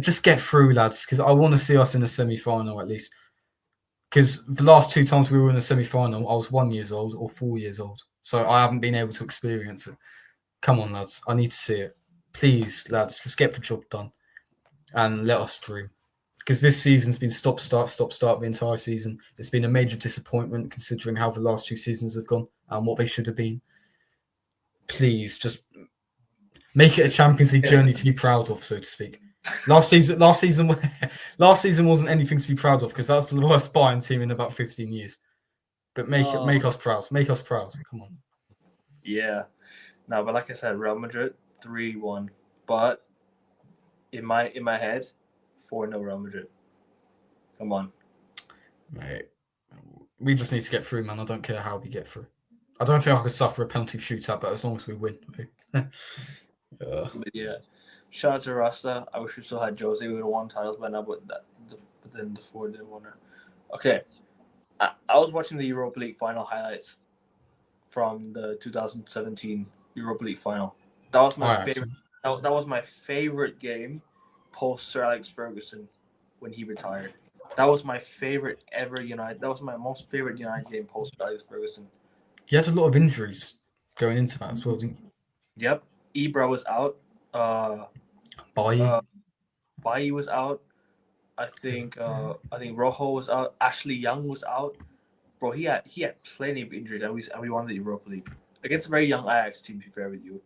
just get through, lads, because I want to see us in a semi-final at least. Because the last 2 times we were in a semi-final, I was 1 year old or 4 years old. So I haven't been able to experience it. Come on, lads. I need to see it. Please, lads, just get the job done and let us dream. Because this season's been stop-start the entire season. It's been a major disappointment considering how the last 2 seasons have gone and what they should have been. Please, just make it a Champions League journey to be proud of, so to speak. Last season wasn't anything to be proud of because that was the worst Bayern team in about 15 years. But No. make us proud. Make us proud. Come on. Yeah. No, but like I said, Real Madrid 3-1. But in my head, 4-0 Real Madrid. Come on. Mate, we just need to get through, man. I don't care how we get through. I don't think I could suffer a penalty shootout, but as long as we win. But yeah. Shout out to Rasta. I wish we still had Jose. We would have won titles by now, but then the four didn't win it. Okay. I was watching the Europa League final highlights from the 2017 Europa League final. That was my favorite. That was my favorite game post Sir Alex Ferguson when he retired. That was my favorite ever United. That was my most favorite United game post Sir Alex Ferguson. He had a lot of injuries going into that as well, didn't he? Yep. Ibra was out. Bailly was out. I think Rojo was out. Ashley Young was out. Bro, he had plenty of injuries, and we won the Europa League against a very young Ajax team. To be fair with you,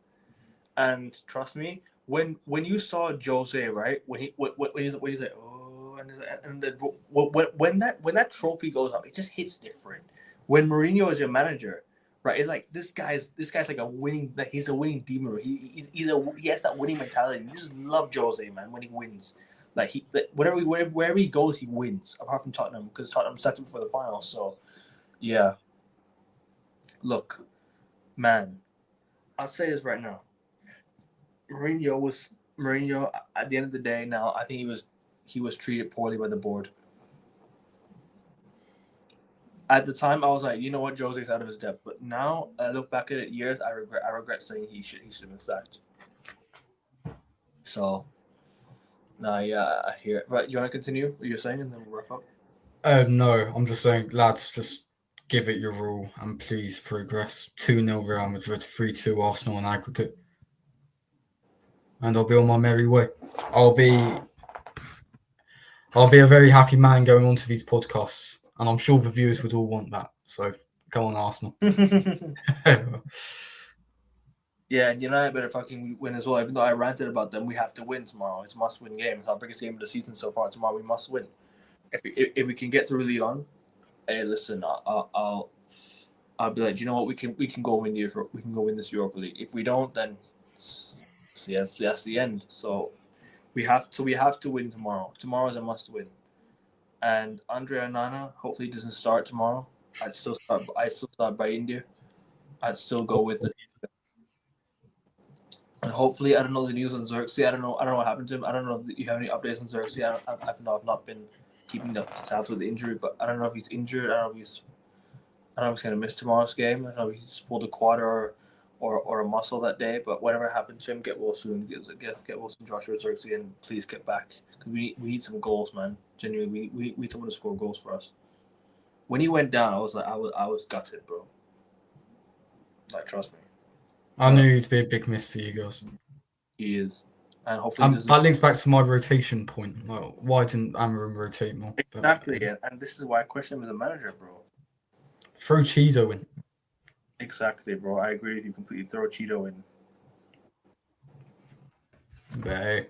and trust me, when you saw Jose, right, when he's like, oh, and when that trophy goes up, it just hits different. When Mourinho is your manager, right, it's like this guy's like a winning, like he's a winning demon. He has that winning mentality. You just love Jose, man, when he wins. Like wherever he goes, he wins. Apart from Tottenham, because Tottenham set him for the final. So, yeah. Look, man, I'll say this right now. Mourinho. At the end of the day, now I think he was treated poorly by the board. At the time, I was like, you know what, Jose's out of his depth. But now I look back at it years, I regret saying he should have been sacked. So, yeah, I hear it. But you want to continue what you're saying, and then we'll wrap up? No, I'm just saying, lads, just give it your all and please progress. 2-0 Real Madrid, 3-2 Arsenal on aggregate. And I'll be on my merry way. I'll be a very happy man going on to these podcasts, and I'm sure the viewers would all want that. So come on, Arsenal. Yeah, and United better fucking win as well. Even though I ranted about them, we have to win tomorrow. It's a must-win game. It's our biggest game of the season so far. Tomorrow we must win. If we can get through Lyon, hey, listen, I'll be like, you know what, we can go win this Europa League. If we don't, then that's the end. So we have to win tomorrow. Tomorrow is a must win. And Andre Onana hopefully doesn't start tomorrow. I'd still start by India. I'd still go with it. And hopefully, I don't know the news on Xerxes. I don't know what happened to him. I don't know if you have any updates on Xerxes. I've not been keeping up tabs with the injury, but I don't know if he's injured. I don't know if he's going to miss tomorrow's game. I don't know if he's pulled a quad or a muscle that day. But whatever happened to him, get well soon. Get well soon, Joshua Xerxes, and please get back. We need some goals, man. Genuinely, we need someone to score goals for us. When he went down, I was like, I was gutted, bro. Like, trust me. I knew he'd be a big miss for you guys. He is. And hopefully that links back to my rotation point. Well, why didn't Amarim rotate more? Exactly, and this is why I question him as a manager, bro. Throw Cheeto in. Exactly, bro. I agree with you completely. Throw Cheeto in. But hey,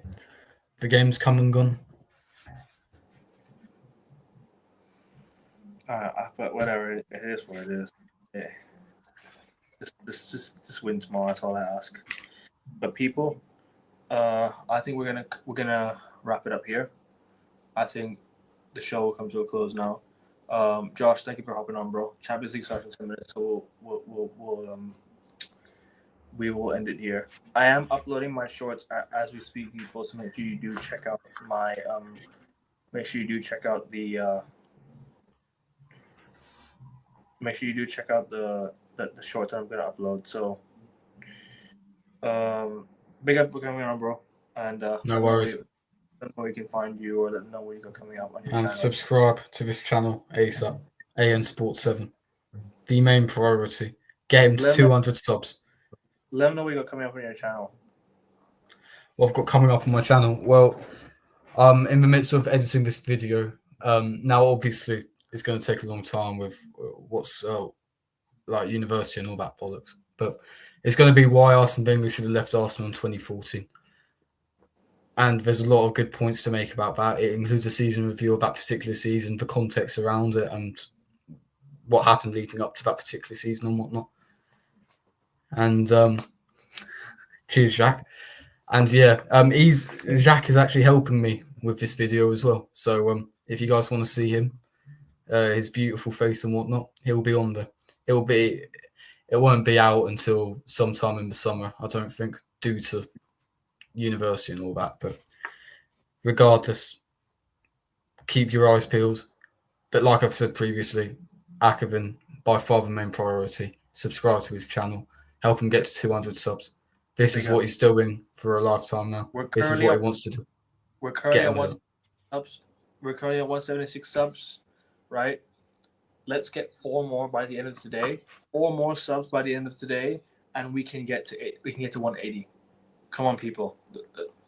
the game's come and gone. But whatever, it is what it is. Yeah. Just win tomorrow. That's all I ask. But people, I think we're gonna wrap it up here. I think the show will come to a close now. Josh, thank you for hopping on, bro. Champions League starts in 10 minutes, so we will end it here. I am uploading my shorts as we speak, people. So make sure you do check out my Make sure you do check out the shorts I'm gonna upload. So, big up for coming on, bro. And no worries. Let them know where you can find you, or let them know where you're coming up on your channel. And subscribe to this channel ASAP. AN Sports 7. The main priority. Get him to 200 subs. Let them know what you got coming up on your channel. What I've got coming up on my channel. Well, in the midst of editing this video. Now obviously it's going to take a long time with what's like university and all that bollocks. But it's going to be why Arsene Wenger should have left Arsenal in 2014. And there's a lot of good points to make about that. It includes a season review of that particular season, the context around it, and what happened leading up to that particular season and whatnot. And cheers, Jack. And yeah, Jack is actually helping me with this video as well. So if you guys want to see him, his beautiful face and whatnot, he'll be on there. It won't be out until sometime in the summer, I don't think, due to university and all that. But regardless, keep your eyes peeled. But like I've said previously, Akavin, by far the main priority. Subscribe to his channel. Help him get to 200 subs. This is what he's doing for a lifetime now. This is what he wants to do. We're currently at 176 subs. We're currently at 176 subs, right? Let's get 4 more by the end of today. 4 more subs by the end of today, and we can get to 180. Come on, people,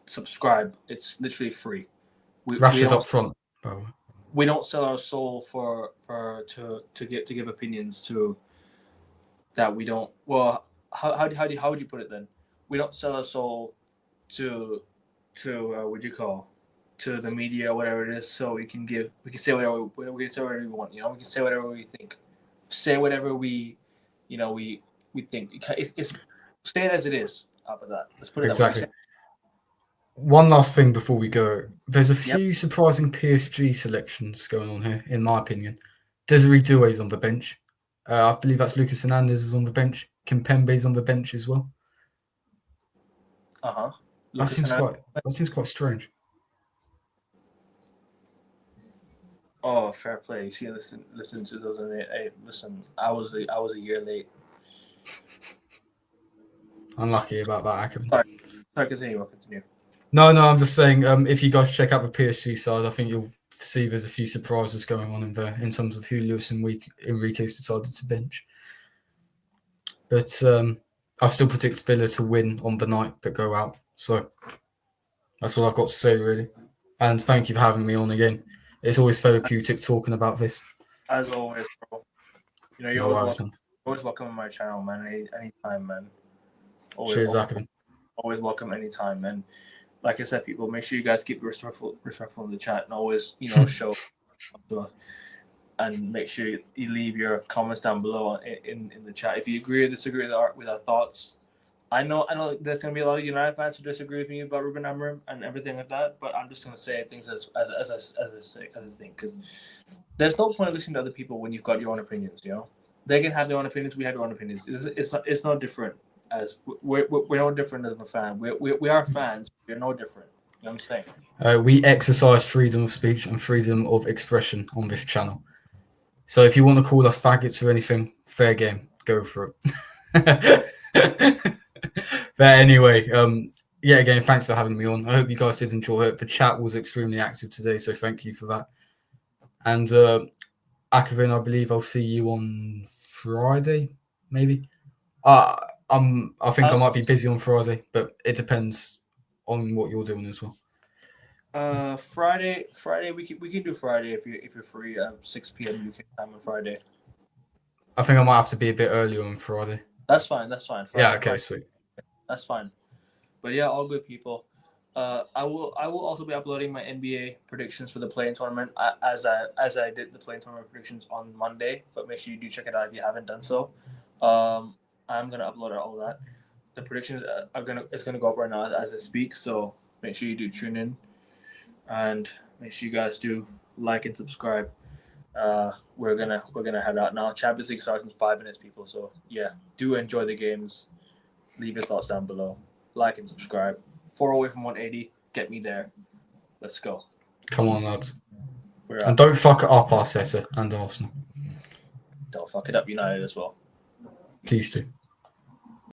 subscribe. It's literally free. Rashford up front, bro. We don't sell our soul to give opinions to that we don't. Well, how would you put it then? We don't sell our soul to what do you call, to the media or whatever it is, so we can say whatever we want. You know, we can say whatever we think, say whatever we think. It's say it as it is. After that, let's put it exactly. That way. One last thing before we go. There's a few surprising PSG selections going on here, in my opinion. Desiree Doué's on the bench. I believe that's Lucas Hernandez is on the bench. Kimpembe's on the bench as well. That seems quite strange. Oh, fair play. You see, listen to 2008. Listen, I was a year late. Unlucky about that, Akavin. Sorry, continue. No, I'm just saying, if you guys check out the PSG side, I think you'll see there's a few surprises going on in there in terms of who Luis Enrique's decided to bench. But I still predict Villa to win on the night but go out. So that's all I've got to say, really. And thank you for having me on again. It's always therapeutic talking about this. As always, bro. You know, you're always welcome on my channel, man. Anytime, man. Cheers, Akavin. Always welcome anytime, man. Like I said, people, make sure you guys keep it respectful in the chat, and always, show and make sure you leave your comments down below in the chat. If you agree or disagree with our thoughts, I know there's gonna be a lot of United fans who disagree with me about Ruben Amorim and everything like that, but I'm just gonna say things as I think, because there's no point listening to other people when you've got your own opinions. You know, they can have their own opinions, we have our own opinions. It's not different. As we're no different as a fan. We are fans. We're no different. You know what I'm saying? We exercise freedom of speech and freedom of expression on this channel. So if you want to call us faggots or anything, fair game. Go for it. But anyway, again, thanks for having me on. I hope you guys did enjoy it. The chat was extremely active today, so thank you for that. And Akavin, I believe I'll see you on Friday, maybe. I think I might be busy on Friday, but it depends on what you're doing as well. Friday we can do Friday if you're free at 6 p.m. UK time on Friday. I think I might have to be a bit earlier on Friday. That's fine. Friday, yeah. Okay. Sweet. That's fine. But yeah, all good, people. I will also be uploading my NBA predictions for the play-in tournament as I did the play-in tournament predictions on Monday. But make sure you do check it out if you haven't done so. I'm gonna upload all that. The predictions it's gonna go up right now as I speak. So make sure you do tune in, and make sure you guys do like and subscribe. We're gonna head out now. Champions League starts in 5 minutes, people. So yeah, do enjoy the games. Leave your thoughts down below. Like and subscribe. 4 away from 180. Get me there. Let's go. Come on, lads. And don't fuck it up, Arteta and Arsenal. Don't fuck it up, United as well. Please do.